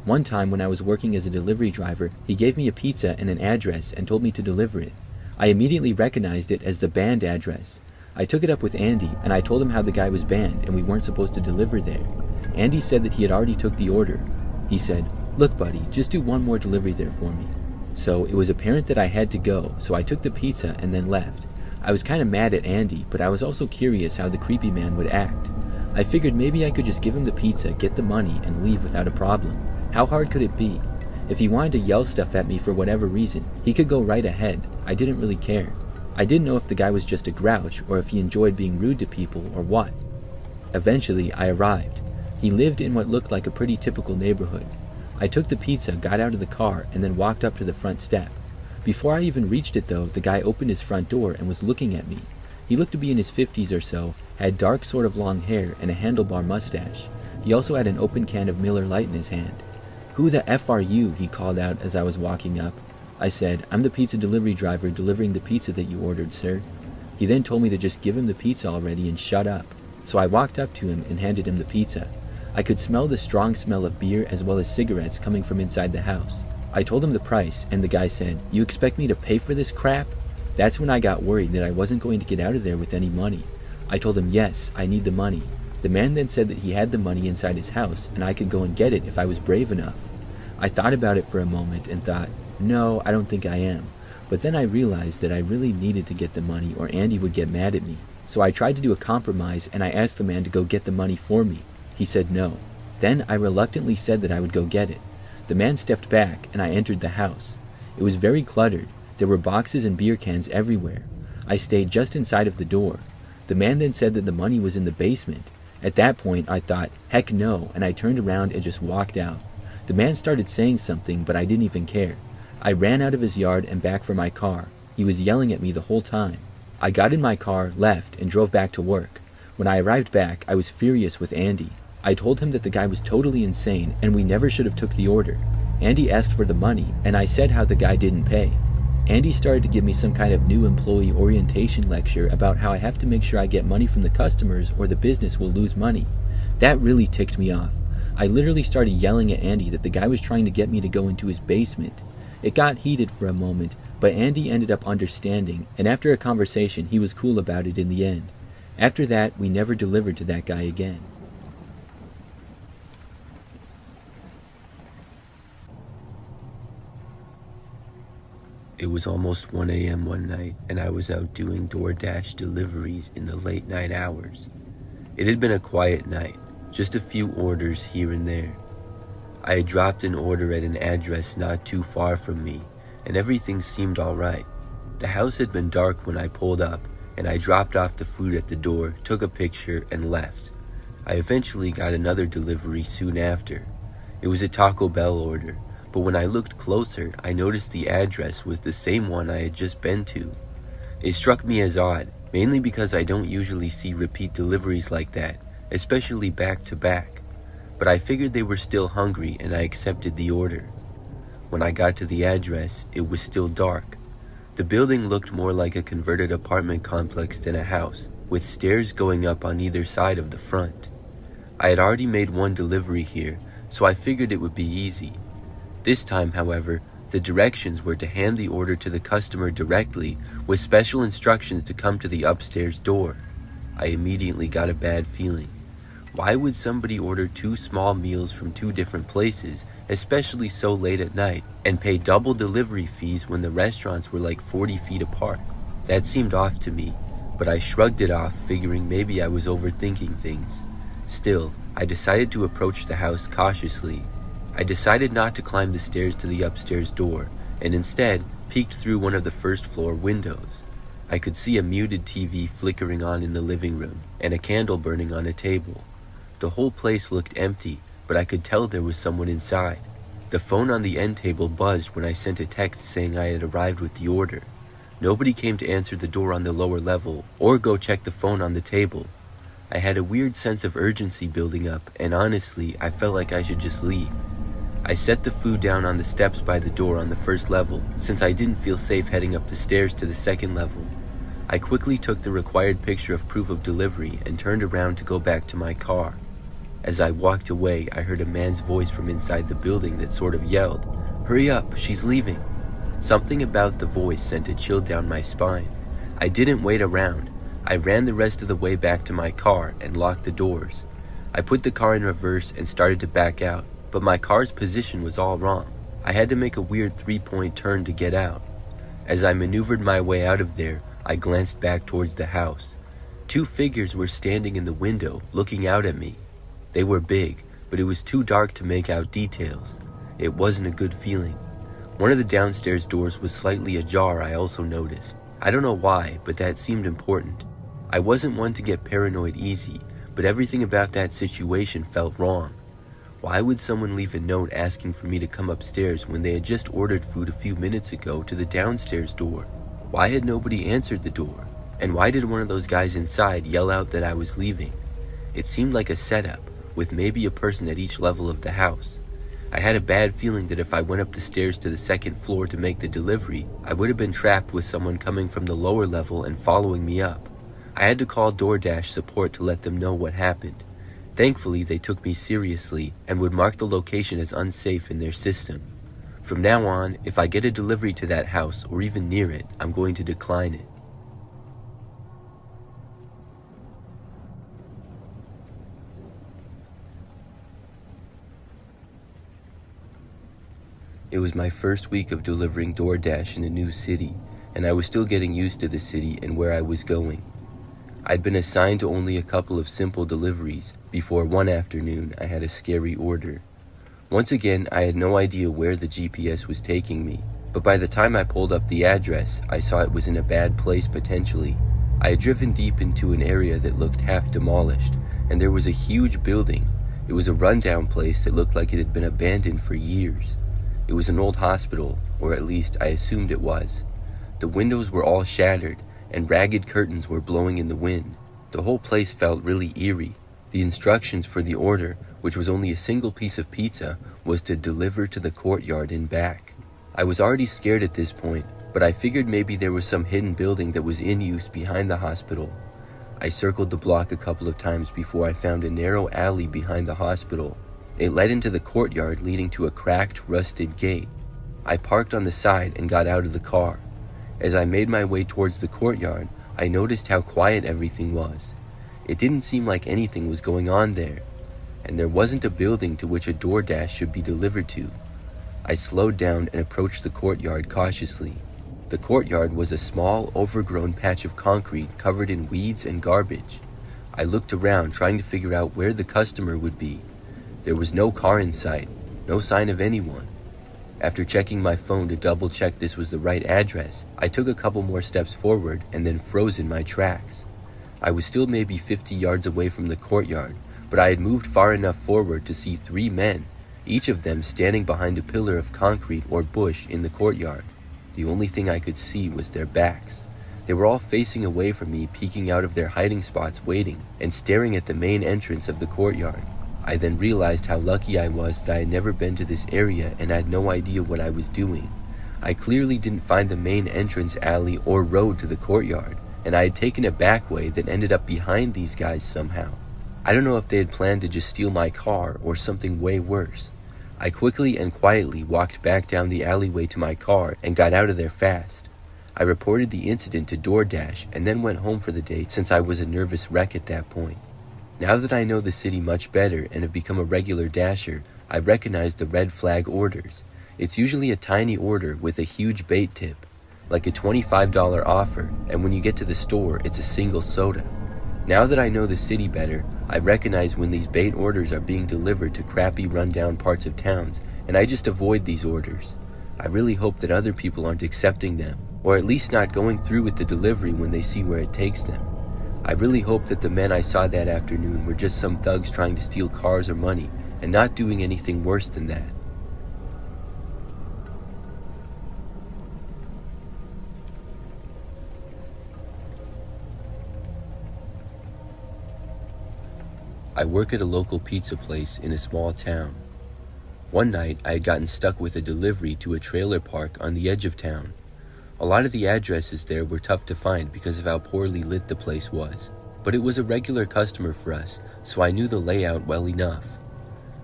One time when I was working as a delivery driver, he gave me a pizza and an address and told me to deliver it. I immediately recognized it as the banned address. I took it up with Andy, and I told him how the guy was banned and we weren't supposed to deliver there. Andy said that he had already took the order. He said, "Look buddy, just do one more delivery there for me." So it was apparent that I had to go, so I took the pizza and then left. I was kinda mad at Andy, but I was also curious how the creepy man would act. I figured maybe I could just give him the pizza, get the money, and leave without a problem. How hard could it be? If he wanted to yell stuff at me for whatever reason, he could go right ahead. I didn't really care. I didn't know if the guy was just a grouch or if he enjoyed being rude to people or what. Eventually, I arrived. He lived in what looked like a pretty typical neighborhood. I took the pizza, got out of the car, and then walked up to the front step. Before I even reached it though, the guy opened his front door and was looking at me. He looked to be in his 50s or so, had dark sort of long hair and a handlebar mustache. He also had an open can of Miller Lite in his hand. "Who the F are you?" he called out as I was walking up. I said, "I'm the pizza delivery driver delivering the pizza that you ordered, sir." He then told me to just give him the pizza already and shut up. So I walked up to him and handed him the pizza. I could smell the strong smell of beer as well as cigarettes coming from inside the house. I told him the price, and the guy said, "You expect me to pay for this crap?" That's when I got worried that I wasn't going to get out of there with any money. I told him, "Yes, I need the money." The man then said that he had the money inside his house, and I could go and get it if I was brave enough. I thought about it for a moment and thought, no, I don't think I am. But then I realized that I really needed to get the money or Andy would get mad at me. So I tried to do a compromise and I asked the man to go get the money for me. He said no. Then I reluctantly said that I would go get it. The man stepped back and I entered the house. It was very cluttered. There were boxes and beer cans everywhere. I stayed just inside of the door. The man then said that the money was in the basement. At that point I thought, heck no, and I turned around and just walked out. The man started saying something, but I didn't even care. I ran out of his yard and back for my car. He was yelling at me the whole time. I got in my car, left, and drove back to work. When I arrived back, I was furious with Andy. I told him that the guy was totally insane and we never should have took the order. Andy asked for the money, and I said how the guy didn't pay. Andy started to give me some kind of new employee orientation lecture about how I have to make sure I get money from the customers or the business will lose money. That really ticked me off. I literally started yelling at Andy that the guy was trying to get me to go into his basement. It got heated for a moment, But Andy ended up understanding, and after a conversation, he was cool about it in the end. After that, we never delivered to that guy again. It was almost 1 a.m. one night, and I was out doing DoorDash deliveries in the late night hours. It had been a quiet night, just a few orders here and there. I had dropped an order at an address not too far from me, and everything seemed alright. The house had been dark when I pulled up, and I dropped off the food at the door, took a picture, and left. I eventually got another delivery soon after. It was a Taco Bell order, but when I looked closer, I noticed the address was the same one I had just been to. It struck me as odd, mainly because I don't usually see repeat deliveries like that, especially back to back. But I figured they were still hungry and I accepted the order. When I got to the address, it was still dark. The building looked more like a converted apartment complex than a house, with stairs going up on either side of the front. I had already made one delivery here, so I figured it would be easy. This time, however, the directions were to hand the order to the customer directly with special instructions to come to the upstairs door. I immediately got a bad feeling. Why would somebody order 2 small meals from 2 different places, especially so late at night, and pay double delivery fees when the restaurants were like 40 feet apart? That seemed off to me, but I shrugged it off, figuring maybe I was overthinking things. Still, I decided to approach the house cautiously. I decided not to climb the stairs to the upstairs door, and instead peeked through one of the first floor windows. I could see a muted TV flickering on in the living room, and a candle burning on a table. The whole place looked empty, but I could tell there was someone inside. The phone on the end table buzzed when I sent a text saying I had arrived with the order. Nobody came to answer the door on the lower level, or go check the phone on the table. I had a weird sense of urgency building up, and honestly, I felt like I should just leave. I set the food down on the steps by the door on the first level, since I didn't feel safe heading up the stairs to the second level. I quickly took the required picture of proof of delivery and turned around to go back to my car. As I walked away, I heard a man's voice from inside the building that sort of yelled, "Hurry up, she's leaving." Something about the voice sent a chill down my spine. I didn't wait around. I ran the rest of the way back to my car and locked the doors. I put the car in reverse and started to back out, but my car's position was all wrong. I had to make a weird 3-point turn to get out. As I maneuvered my way out of there, I glanced back towards the house. 2 figures were standing in the window, looking out at me. They were big, but it was too dark to make out details. It wasn't a good feeling. One of the downstairs doors was slightly ajar, I also noticed. I don't know why, but that seemed important. I wasn't one to get paranoid easy, but everything about that situation felt wrong. Why would someone leave a note asking for me to come upstairs when they had just ordered food a few minutes ago to the downstairs door? Why had nobody answered the door? And why did one of those guys inside yell out that I was leaving? It seemed like a setup, with maybe a person at each level of the house. I had a bad feeling that if I went up the stairs to the second floor to make the delivery, I would have been trapped with someone coming from the lower level and following me up. I had to call DoorDash support to let them know what happened. Thankfully, they took me seriously and would mark the location as unsafe in their system. From now on, if I get a delivery to that house or even near it, I'm going to decline it. It was my first week of delivering DoorDash in a new city, and I was still getting used to the city and where I was going. I'd been assigned to only a couple of simple deliveries before one afternoon I had a scary order. Once again, I had no idea where the GPS was taking me, but by the time I pulled up the address, I saw it was in a bad place potentially. I had driven deep into an area that looked half demolished, and there was a huge building. It was a rundown place that looked like it had been abandoned for years. It was an old hospital, or at least I assumed it was. The windows were all shattered, and ragged curtains were blowing in the wind. The whole place felt really eerie. The instructions for the order, which was only a single piece of pizza, was to deliver to the courtyard and back. I was already scared at this point, but I figured maybe there was some hidden building that was in use behind the hospital. I circled the block a couple of times before I found a narrow alley behind the hospital. It led into the courtyard leading to a cracked, rusted gate. I parked on the side and got out of the car. As I made my way towards the courtyard, I noticed how quiet everything was. It didn't seem like anything was going on there, and there wasn't a building to which a DoorDash should be delivered to. I slowed down and approached the courtyard cautiously. The courtyard was a small, overgrown patch of concrete covered in weeds and garbage. I looked around, trying to figure out where the customer would be. There was no car in sight, no sign of anyone. After checking my phone to double check this was the right address, I took a couple more steps forward and then froze in my tracks. I was still maybe 50 yards away from the courtyard, but I had moved far enough forward to see 3 men, each of them standing behind a pillar of concrete or bush in the courtyard. The only thing I could see was their backs. They were all facing away from me, peeking out of their hiding spots, waiting and staring at the main entrance of the courtyard. I then realized how lucky I was that I had never been to this area and had no idea what I was doing. I clearly didn't find the main entrance alley or road to the courtyard, and I had taken a back way that ended up behind these guys somehow. I don't know if they had planned to just steal my car or something way worse. I quickly and quietly walked back down the alleyway to my car and got out of there fast. I reported the incident to DoorDash and then went home for the day since I was a nervous wreck at that point. Now that I know the city much better and have become a regular dasher, I recognize the red flag orders. It's usually a tiny order with a huge bait tip, like a $25 offer, and when you get to the store, it's a single soda. Now that I know the city better, I recognize when these bait orders are being delivered to crappy rundown parts of towns, and I just avoid these orders. I really hope that other people aren't accepting them, or at least not going through with the delivery when they see where it takes them. I really hope that the men I saw that afternoon were just some thugs trying to steal cars or money, and not doing anything worse than that. I work at a local pizza place in a small town. One night, I had gotten stuck with a delivery to a trailer park on the edge of town. A lot of the addresses there were tough to find because of how poorly lit the place was, but it was a regular customer for us, so I knew the layout well enough.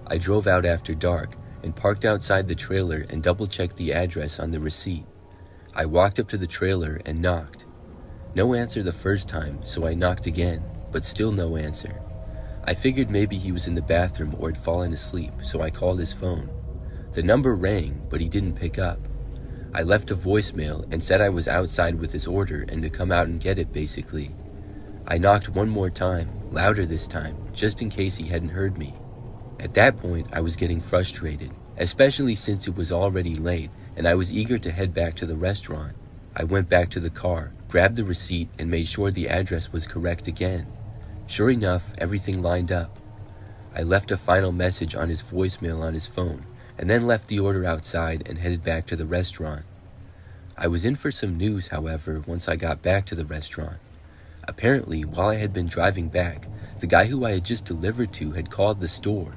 I drove out after dark and parked outside the trailer and double-checked the address on the receipt. I walked up to the trailer and knocked. No answer the first time, so I knocked again, but still no answer. I figured maybe he was in the bathroom or had fallen asleep, so I called his phone. The number rang, but he didn't pick up. I left a voicemail and said I was outside with his order and to come out and get it, basically. I knocked one more time, louder this time, just in case he hadn't heard me. At that point, I was getting frustrated, especially since it was already late and I was eager to head back to the restaurant. I went back to the car, grabbed the receipt, and made sure the address was correct again. Sure enough, everything lined up. I left a final message on his voicemail on his phone, and then left the order outside and headed back to the restaurant. I was in for some news, however, once I got back to the restaurant. Apparently, while I had been driving back, the guy who I had just delivered to had called the store.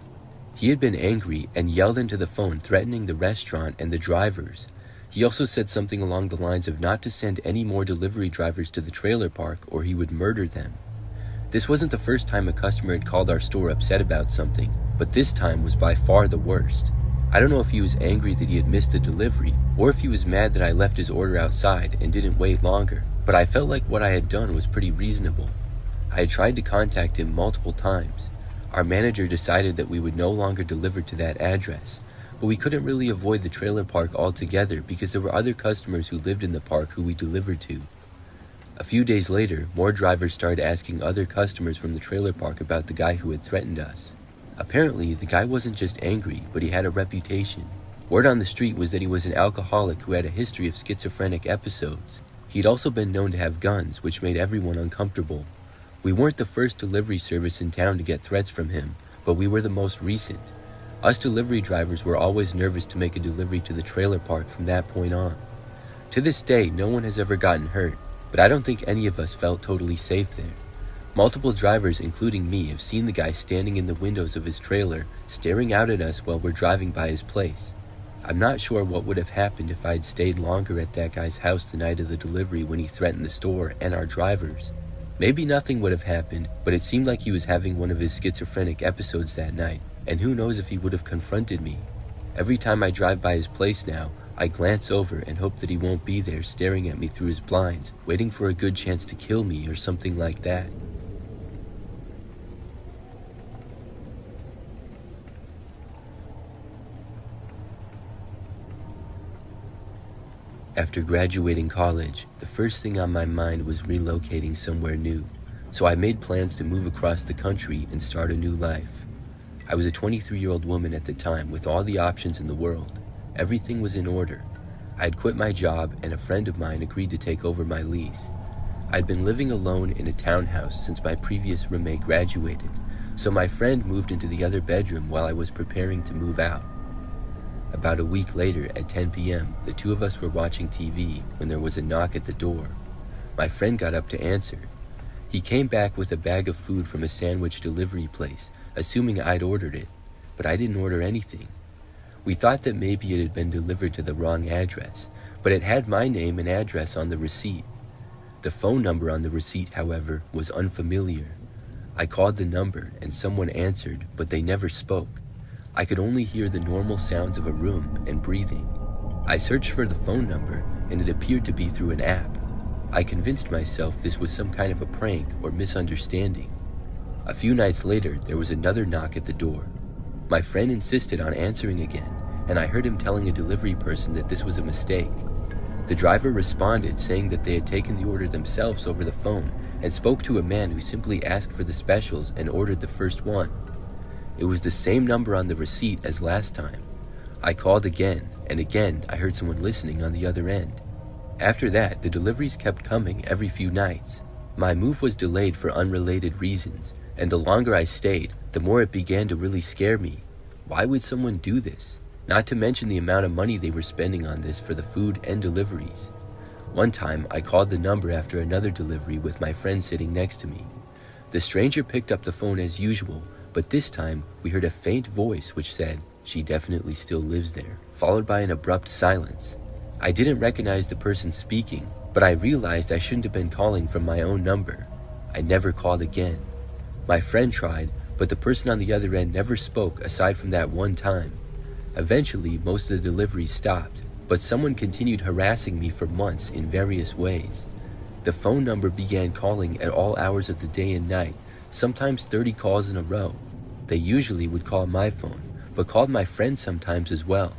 He had been angry and yelled into the phone, threatening the restaurant and the drivers. He also said something along the lines of not to send any more delivery drivers to the trailer park or he would murder them. This wasn't the first time a customer had called our store upset about something, but this time was by far the worst. I don't know if he was angry that he had missed the delivery, or if he was mad that I left his order outside and didn't wait longer, but I felt like what I had done was pretty reasonable. I had tried to contact him multiple times. Our manager decided that we would no longer deliver to that address, but we couldn't really avoid the trailer park altogether because there were other customers who lived in the park who we delivered to. A few days later, more drivers started asking other customers from the trailer park about the guy who had threatened us. Apparently, the guy wasn't just angry, but he had a reputation. Word on the street was that he was an alcoholic who had a history of schizophrenic episodes. He'd also been known to have guns, which made everyone uncomfortable. We weren't the first delivery service in town to get threats from him, but we were the most recent. Us delivery drivers were always nervous to make a delivery to the trailer park from that point on. To this day, no one has ever gotten hurt, but I don't think any of us felt totally safe there. Multiple drivers, including me, have seen the guy standing in the windows of his trailer, staring out at us while we're driving by his place. I'm not sure what would have happened if I'd stayed longer at that guy's house the night of the delivery when he threatened the store and our drivers. Maybe nothing would have happened, but it seemed like he was having one of his schizophrenic episodes that night, and who knows if he would have confronted me. Every time I drive by his place now, I glance over and hope that he won't be there staring at me through his blinds, waiting for a good chance to kill me or something like that. After graduating college, the first thing on my mind was relocating somewhere new, so I made plans to move across the country and start a new life. I was a 23-year-old woman at the time with all the options in the world. Everything was in order. I had quit my job and a friend of mine agreed to take over my lease. I'd been living alone in a townhouse since my previous roommate graduated, so my friend moved into the other bedroom while I was preparing to move out. About a week later, at 10 p.m., the two of us were watching TV when there was a knock at the door. My friend got up to answer. He came back with a bag of food from a sandwich delivery place, assuming I'd ordered it, but I didn't order anything. We thought that maybe it had been delivered to the wrong address, but it had my name and address on the receipt. The phone number on the receipt, however, was unfamiliar. I called the number and someone answered, but they never spoke. I could only hear the normal sounds of a room and breathing. I searched for the phone number and it appeared to be through an app. I convinced myself this was some kind of a prank or misunderstanding. A few nights later, there was another knock at the door. My friend insisted on answering again, and I heard him telling a delivery person that this was a mistake. The driver responded saying that they had taken the order themselves over the phone and spoke to a man who simply asked for the specials and ordered the first one. It was the same number on the receipt as last time. I called again, and again I heard someone listening on the other end. After that, the deliveries kept coming every few nights. My move was delayed for unrelated reasons, and the longer I stayed, the more it began to really scare me. Why would someone do this? Not to mention the amount of money they were spending on this for the food and deliveries. One time, I called the number after another delivery with my friend sitting next to me. The stranger picked up the phone as usual, but this time we heard a faint voice which said, "She definitely still lives there," followed by an abrupt silence. I didn't recognize the person speaking, but I realized I shouldn't have been calling from my own number. I never called again. My friend tried, but the person on the other end never spoke aside from that one time. Eventually, most of the deliveries stopped, but someone continued harassing me for months in various ways. The phone number began calling at all hours of the day and night, sometimes 30 calls in a row. They usually would call my phone, but called my friend sometimes as well.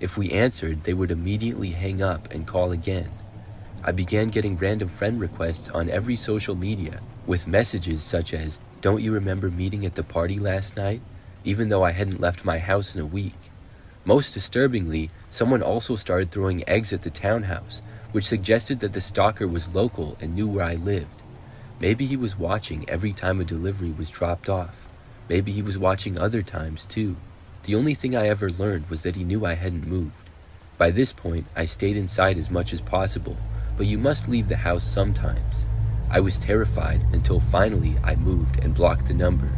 If we answered, they would immediately hang up and call again. I began getting random friend requests on every social media, with messages such as, "Don't you remember meeting at the party last night?" even though I hadn't left my house in a week. Most disturbingly, someone also started throwing eggs at the townhouse, which suggested that the stalker was local and knew where I lived. Maybe he was watching every time a delivery was dropped off. Maybe he was watching other times too. The only thing I ever learned was that he knew I hadn't moved. By this point, I stayed inside as much as possible, but you must leave the house sometimes. I was terrified until finally I moved and blocked the number.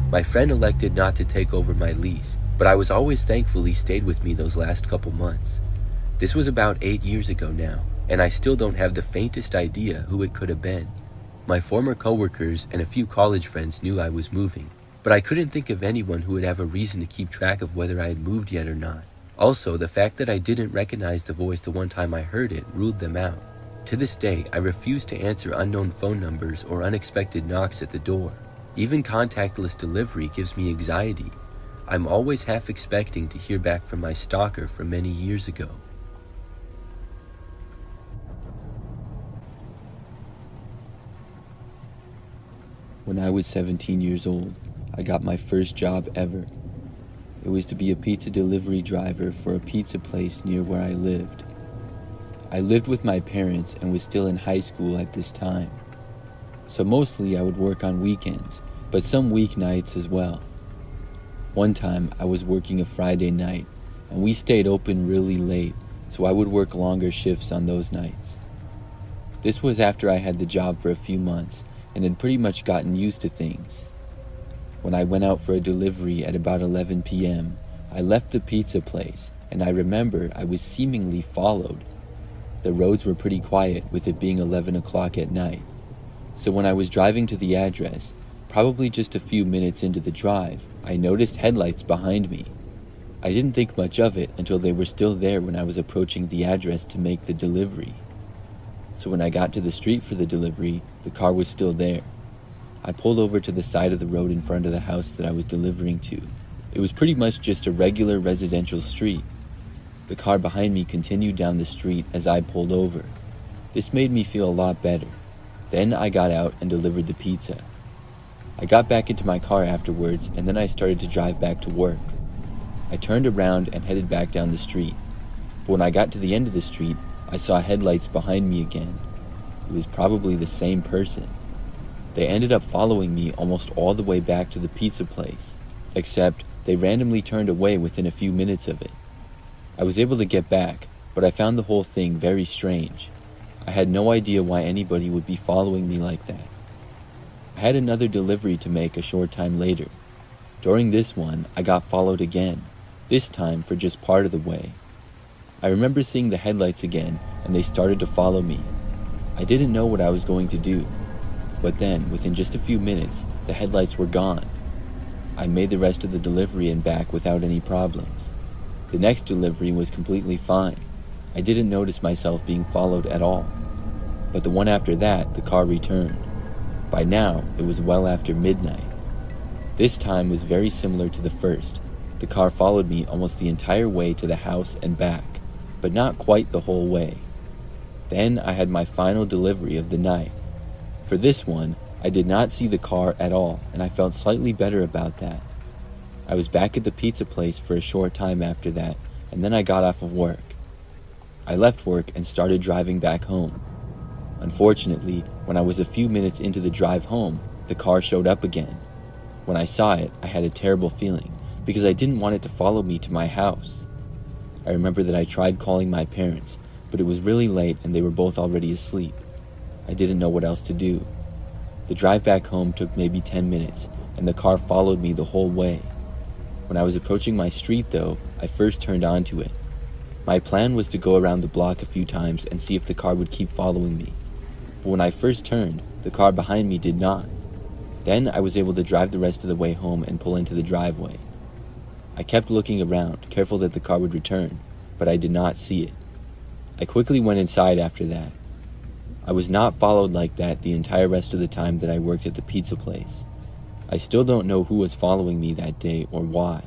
My friend elected not to take over my lease, but I was always thankful he stayed with me those last couple months. This was about 8 years ago now, and I still don't have the faintest idea who it could have been. My former coworkers and a few college friends knew I was moving, but I couldn't think of anyone who would have a reason to keep track of whether I had moved yet or not. Also, the fact that I didn't recognize the voice the one time I heard it ruled them out. To this day, I refuse to answer unknown phone numbers or unexpected knocks at the door. Even contactless delivery gives me anxiety. I'm always half expecting to hear back from my stalker from many years ago. When I was 17 years old, I got my first job ever. It was to be a pizza delivery driver for a pizza place near where I lived. I lived with my parents and was still in high school at this time. So mostly I would work on weekends, but some weeknights as well. One time I was working a Friday night, and we stayed open really late, so I would work longer shifts on those nights. This was after I had the job for a few months and had pretty much gotten used to things. When I went out for a delivery at about 11 p.m., I left the pizza place, and I remember I was seemingly followed. The roads were pretty quiet with it being 11 o'clock at night. So when I was driving to the address, probably just a few minutes into the drive, I noticed headlights behind me. I didn't think much of it until they were still there when I was approaching the address to make the delivery. So when I got to the street for the delivery, the car was still there. I pulled over to the side of the road in front of the house that I was delivering to. It was pretty much just a regular residential street. The car behind me continued down the street as I pulled over. This made me feel a lot better. Then I got out and delivered the pizza. I got back into my car afterwards, and then I started to drive back to work. I turned around and headed back down the street. But when I got to the end of the street, I saw headlights behind me again. It was probably the same person. They ended up following me almost all the way back to the pizza place, except they randomly turned away within a few minutes of it. I was able to get back, but I found the whole thing very strange. I had no idea why anybody would be following me like that. I had another delivery to make a short time later. During this one, I got followed again, this time for just part of the way. I remember seeing the headlights again, and they started to follow me. I didn't know what I was going to do, but then, within just a few minutes, the headlights were gone. I made the rest of the delivery and back without any problems. The next delivery was completely fine. I didn't notice myself being followed at all. But the one after that, the car returned. By now, it was well after midnight. This time was very similar to the first. The car followed me almost the entire way to the house and back, but not quite the whole way. Then I had my final delivery of the night. For this one, I did not see the car at all, and I felt slightly better about that. I was back at the pizza place for a short time after that, and then I got off of work. I left work and started driving back home. Unfortunately, when I was a few minutes into the drive home, the car showed up again. When I saw it, I had a terrible feeling, because I didn't want it to follow me to my house. I remember that I tried calling my parents, but it was really late and they were both already asleep. I didn't know what else to do. The drive back home took maybe 10 minutes, and the car followed me the whole way. When I was approaching my street, though, I first turned onto it. My plan was to go around the block a few times and see if the car would keep following me. But when I first turned, the car behind me did not. Then I was able to drive the rest of the way home and pull into the driveway. I kept looking around, careful that the car would return, but I did not see it. I quickly went inside after that. I was not followed like that the entire rest of the time that I worked at the pizza place. I still don't know who was following me that day or why.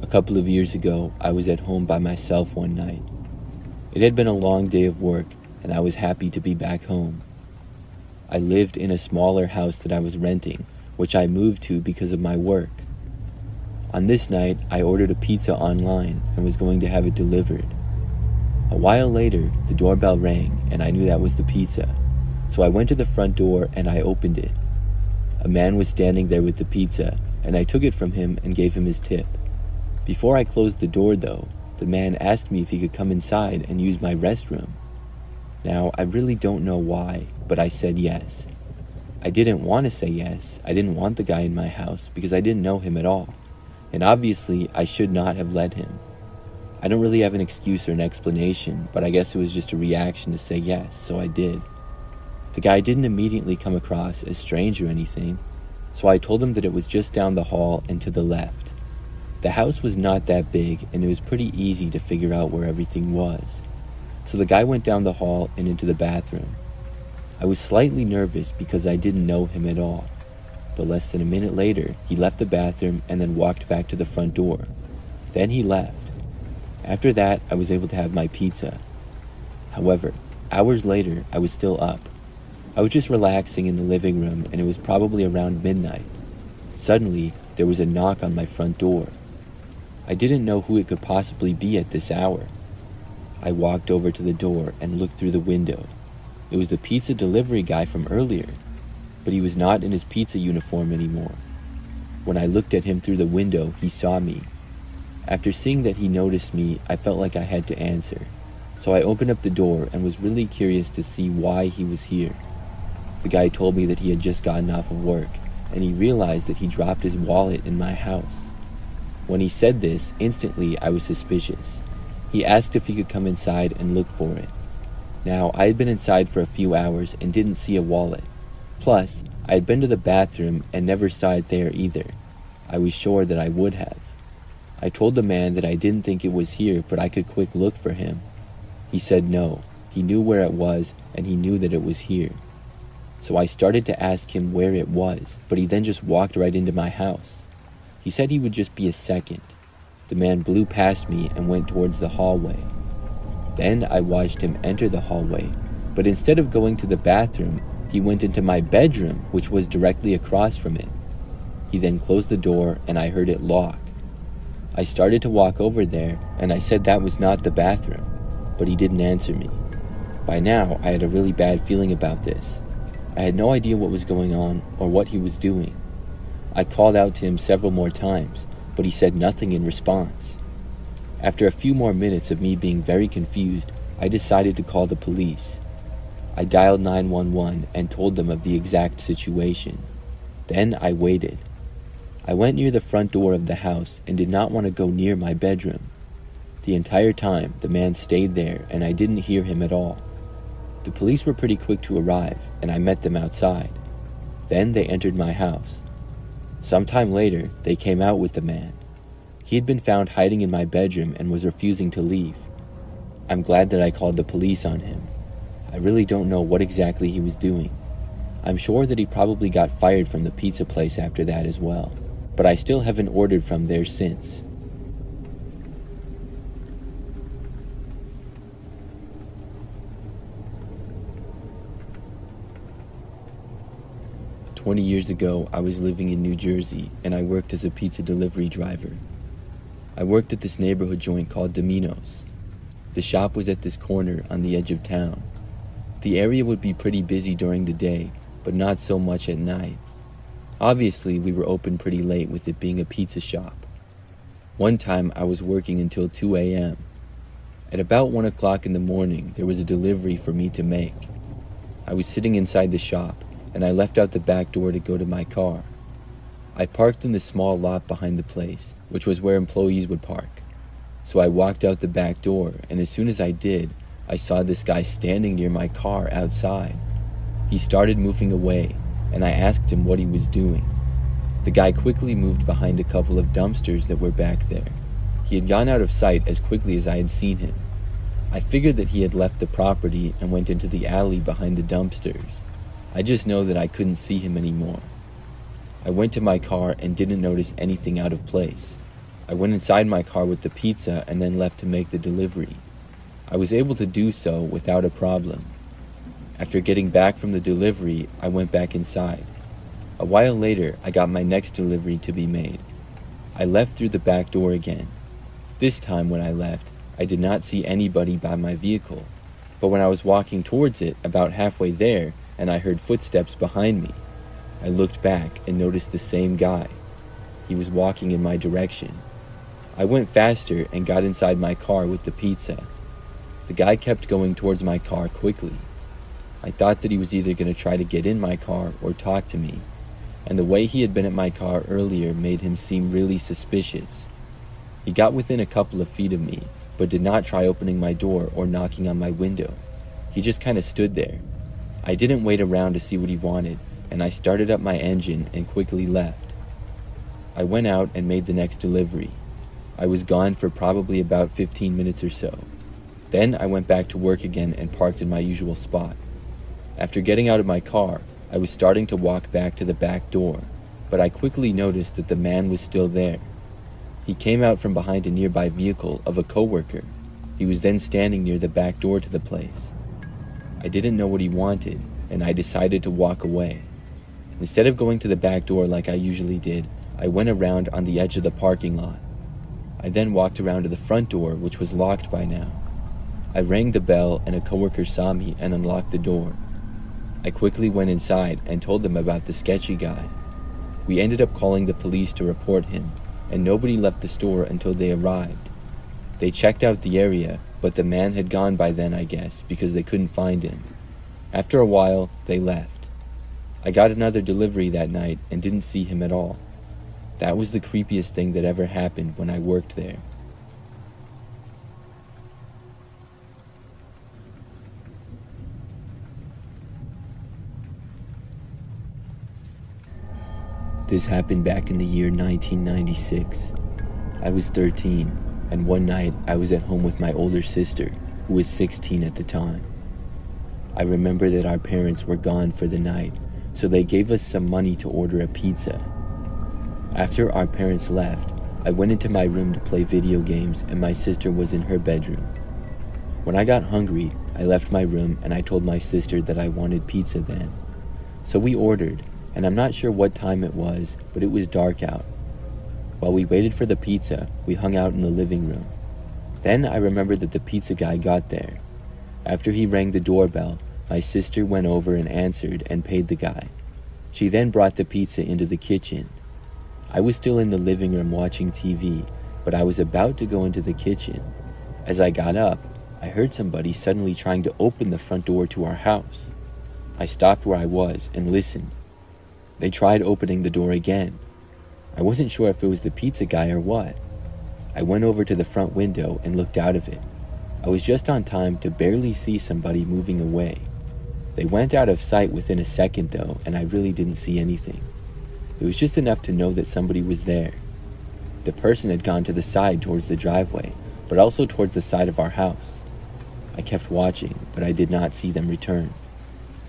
A couple of years ago, I was at home by myself one night. It had been a long day of work, and I was happy to be back home. I lived in a smaller house that I was renting, which I moved to because of my work. On this night, I ordered a pizza online and was going to have it delivered. A while later, the doorbell rang, and I knew that was the pizza. So I went to the front door and I opened it. A man was standing there with the pizza, and I took it from him and gave him his tip. Before I closed the door, though, the man asked me if he could come inside and use my restroom. Now, I really don't know why, but I said yes. I didn't want to say yes. I didn't want the guy in my house because I didn't know him at all. And obviously, I should not have let him. I don't really have an excuse or an explanation, but I guess it was just a reaction to say yes, so I did. The guy didn't immediately come across as strange or anything, so I told him that it was just down the hall and to the left. The house was not that big, and it was pretty easy to figure out where everything was. So the guy went down the hall and into the bathroom. I was slightly nervous because I didn't know him at all, but less than a minute later, he left the bathroom and then walked back to the front door. Then he left. After that, I was able to have my pizza. However, hours later, I was still up. I was just relaxing in the living room, and it was probably around midnight. Suddenly, there was a knock on my front door. I didn't know who it could possibly be at this hour. I walked over to the door and looked through the window. It was the pizza delivery guy from earlier, but he was not in his pizza uniform anymore. When I looked at him through the window, he saw me. After seeing that he noticed me, I felt like I had to answer. So I opened up the door and was really curious to see why he was here. The guy told me that he had just gotten off of work, and he realized that he dropped his wallet in my house. When he said this, instantly I was suspicious. He asked if he could come inside and look for it. Now, I had been inside for a few hours and didn't see a wallet. Plus, I had been to the bathroom and never saw it there either. I was sure that I would have. I told the man that I didn't think it was here, but I could quick look for him. He said no, he knew where it was and he knew that it was here. So I started to ask him where it was, but he then just walked right into my house. He said he would just be a second. The man blew past me and went towards the hallway. Then I watched him enter the hallway, but instead of going to the bathroom, he went into my bedroom, which was directly across from it. He then closed the door and I heard it lock. I started to walk over there and I said that was not the bathroom, but he didn't answer me. By now, I had a really bad feeling about this. I had no idea what was going on or what he was doing. I called out to him several more times, but he said nothing in response. After a few more minutes of me being very confused, I decided to call the police. I dialed 911 and told them of the exact situation. Then I waited. I went near the front door of the house and did not want to go near my bedroom. The entire time, the man stayed there and I didn't hear him at all. The police were pretty quick to arrive and I met them outside. Then they entered my house. Sometime later, they came out with the man. He had been found hiding in my bedroom and was refusing to leave. I'm glad that I called the police on him. I really don't know what exactly he was doing. I'm sure that he probably got fired from the pizza place after that as well, but I still haven't ordered from there since. "20 years ago, I was living in New Jersey and I worked as a pizza delivery driver. I worked at this neighborhood joint called Domino's. The shop was at this corner on the edge of town. The area would be pretty busy during the day, but not so much at night. Obviously, we were open pretty late with it being a pizza shop. One time, I was working until 2 a.m. At about 1 o'clock in the morning, there was a delivery for me to make. I was sitting inside the shop, and I left out the back door to go to my car. I parked in the small lot behind the place, which was where employees would park. So I walked out the back door, and as soon as I did, I saw this guy standing near my car outside. He started moving away, and I asked him what he was doing. The guy quickly moved behind a couple of dumpsters that were back there. He had gone out of sight as quickly as I had seen him. I figured that he had left the property and went into the alley behind the dumpsters. I just know that I couldn't see him anymore. I went to my car and didn't notice anything out of place. I went inside my car with the pizza and then left to make the delivery. I was able to do so without a problem. After getting back from the delivery, I went back inside. A while later, I got my next delivery to be made. I left through the back door again. This time when I left, I did not see anybody by my vehicle, but when I was walking towards it, about halfway there, and I heard footsteps behind me, I looked back and noticed the same guy. He was walking in my direction. I went faster and got inside my car with the pizza. The guy kept going towards my car quickly. I thought that he was either going to try to get in my car or talk to me, and the way he had been at my car earlier made him seem really suspicious. He got within a couple of feet of me, but did not try opening my door or knocking on my window. He just kind of stood there. I didn't wait around to see what he wanted, and I started up my engine and quickly left. I went out and made the next delivery. I was gone for probably about 15 minutes or so. Then I went back to work again and parked in my usual spot. After getting out of my car, I was starting to walk back to the back door, but I quickly noticed that the man was still there. He came out from behind a nearby vehicle of a coworker. He was then standing near the back door to the place. I didn't know what he wanted, and I decided to walk away. Instead of going to the back door like I usually did, I went around on the edge of the parking lot. I then walked around to the front door, which was locked by now. I rang the bell and a coworker saw me and unlocked the door. I quickly went inside and told them about the sketchy guy. We ended up calling the police to report him, and nobody left the store until they arrived. They checked out the area, but the man had gone by then, I guess, because they couldn't find him. After a while, they left. I got another delivery that night and didn't see him at all. That was the creepiest thing that ever happened when I worked there. This happened back in the year 1996. I was 13, and one night I was at home with my older sister, who was 16 at the time. I remember that our parents were gone for the night, so they gave us some money to order a pizza. After our parents left, I went into my room to play video games, and my sister was in her bedroom. When I got hungry, I left my room and I told my sister that I wanted pizza then. So we ordered, and I'm not sure what time it was, but it was dark out. While we waited for the pizza, we hung out in the living room. Then I remembered that the pizza guy got there. After he rang the doorbell, my sister went over and answered and paid the guy. She then brought the pizza into the kitchen. I was still in the living room watching TV, but I was about to go into the kitchen. As I got up, I heard somebody suddenly trying to open the front door to our house. I stopped where I was and listened. They tried opening the door again. I wasn't sure if it was the pizza guy or what. I went over to the front window and looked out of it. I was just on time to barely see somebody moving away. They went out of sight within a second though, and I really didn't see anything. It was just enough to know that somebody was there. The person had gone to the side towards the driveway, but also towards the side of our house. I kept watching, but I did not see them return.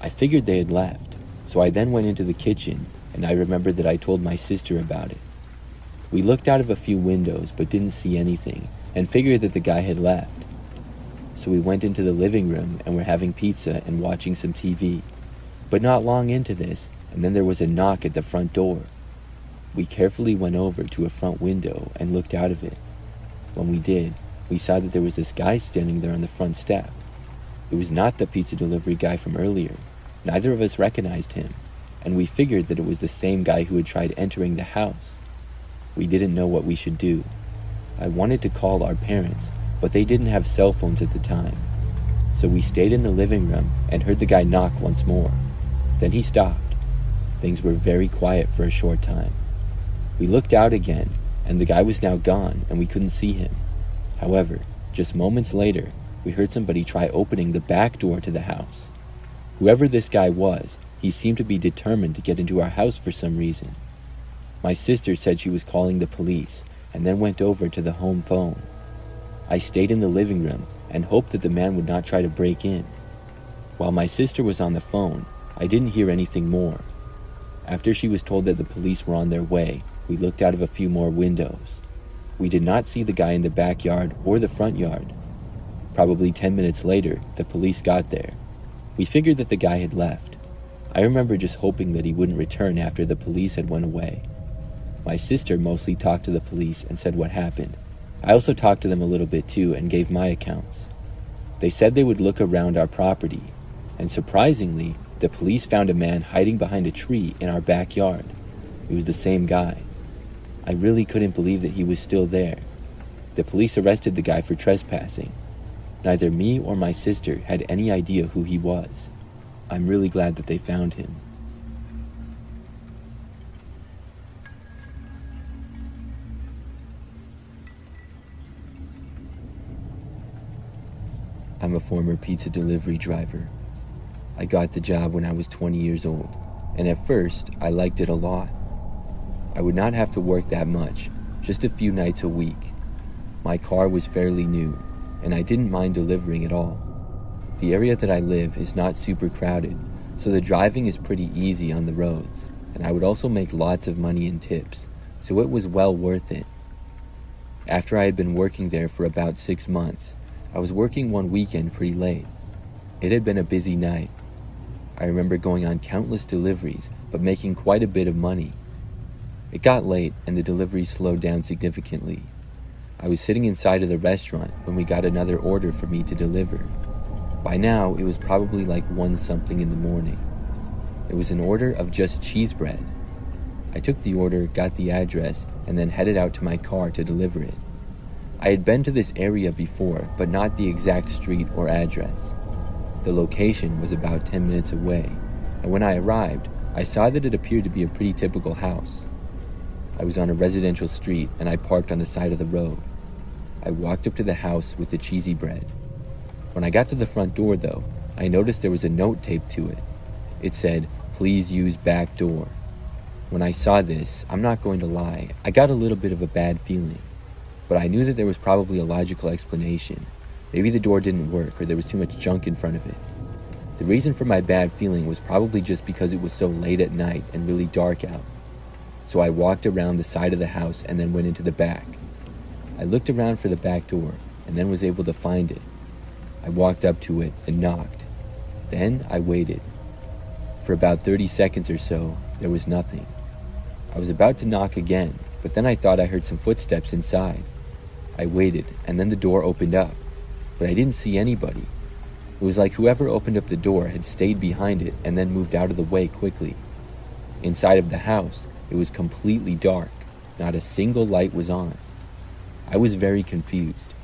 I figured they had left, so I then went into the kitchen, and I remembered that I told my sister about it. We looked out of a few windows, but didn't see anything, and figured that the guy had left. So we went into the living room and were having pizza and watching some TV. But not long into this, and then there was a knock at the front door. We carefully went over to a front window and looked out of it. When we did, we saw that there was this guy standing there on the front step. It was not the pizza delivery guy from earlier. Neither of us recognized him, and we figured that it was the same guy who had tried entering the house. We didn't know what we should do. I wanted to call our parents, but they didn't have cell phones at the time. So we stayed in the living room and heard the guy knock once more. Then he stopped. Things were very quiet for a short time. We looked out again, and the guy was now gone and we couldn't see him. However, just moments later, we heard somebody try opening the back door to the house. Whoever this guy was, he seemed to be determined to get into our house for some reason. My sister said she was calling the police and then went over to the home phone. I stayed in the living room and hoped that the man would not try to break in. While my sister was on the phone, I didn't hear anything more. After she was told that the police were on their way, we looked out of a few more windows. We did not see the guy in the backyard or the front yard. Probably 10 minutes later, the police got there. We figured that the guy had left. I remember just hoping that he wouldn't return after the police had went away. My sister mostly talked to the police and said what happened. I also talked to them a little bit too and gave my accounts. They said they would look around our property, and surprisingly, the police found a man hiding behind a tree in our backyard. It was the same guy. I really couldn't believe that he was still there. The police arrested the guy for trespassing. Neither me or my sister had any idea who he was. I'm really glad that they found him. I'm a former pizza delivery driver. I got the job when I was 20 years old, and at first, I liked it a lot. I would not have to work that much, just a few nights a week. My car was fairly new, and I didn't mind delivering at all. The area that I live is not super crowded, so the driving is pretty easy on the roads, and I would also make lots of money in tips, so it was well worth it. After I had been working there for about 6 months, I was working one weekend pretty late. It had been a busy night. I remember going on countless deliveries, but making quite a bit of money. It got late and the deliveries slowed down significantly. I was sitting inside of the restaurant when we got another order for me to deliver. By now, it was probably like 1 something in the morning. It was an order of just cheese bread. I took the order, got the address, and then headed out to my car to deliver it. I had been to this area before, but not the exact street or address. The location was about 10 minutes away, and when I arrived, I saw that it appeared to be a pretty typical house. I was on a residential street and I parked on the side of the road. I walked up to the house with the cheesy bread. When I got to the front door though, I noticed there was a note taped to it. It said, "Please use back door." When I saw this, I'm not going to lie, I got a little bit of a bad feeling. But I knew that there was probably a logical explanation. Maybe the door didn't work or there was too much junk in front of it. The reason for my bad feeling was probably just because it was so late at night and really dark out. So I walked around the side of the house and then went into the back. I looked around for the back door and then was able to find it. I walked up to it and knocked. Then I waited. For about 30 seconds or so, there was nothing. I was about to knock again, but then I thought I heard some footsteps inside. I waited, and then the door opened up, but I didn't see anybody. It was like whoever opened up the door had stayed behind it and then moved out of the way quickly. Inside of the house, it was completely dark. Not a single light was on. I was very confused.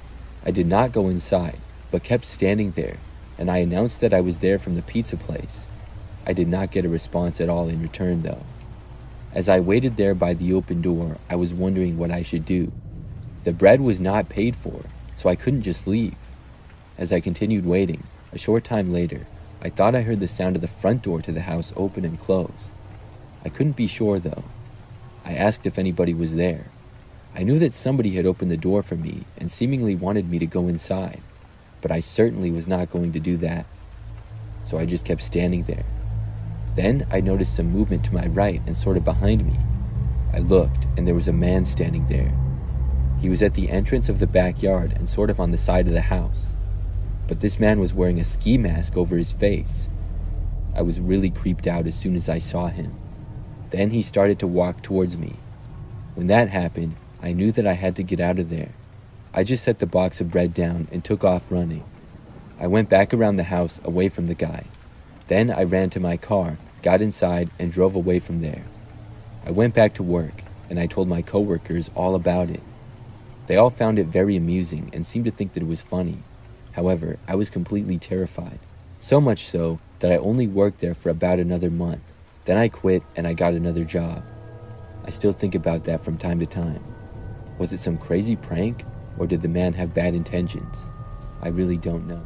I did not go inside, but kept standing there, and I announced that I was there from the pizza place. I did not get a response at all in return, though. As I waited there by the open door, I was wondering what I should do. The bread was not paid for, so I couldn't just leave. As I continued waiting, a short time later, I thought I heard the sound of the front door to the house open and close. I couldn't be sure, though. I asked if anybody was there. I knew that somebody had opened the door for me and seemingly wanted me to go inside, but I certainly was not going to do that. So I just kept standing there. Then I noticed some movement to my right and sort of behind me. I looked, and there was a man standing there. He was at the entrance of the backyard and sort of on the side of the house. But this man was wearing a ski mask over his face. I was really creeped out as soon as I saw him. Then he started to walk towards me. When that happened, I knew that I had to get out of there. I just set the box of bread down and took off running. I went back around the house away from the guy. Then I ran to my car, got inside, and drove away from there. I went back to work, and I told my coworkers all about it. They all found it very amusing and seemed to think that it was funny. However, I was completely terrified. So much so that I only worked there for about another month. Then I quit and I got another job. I still think about that from time to time. Was it some crazy prank, or did the man have bad intentions? I really don't know.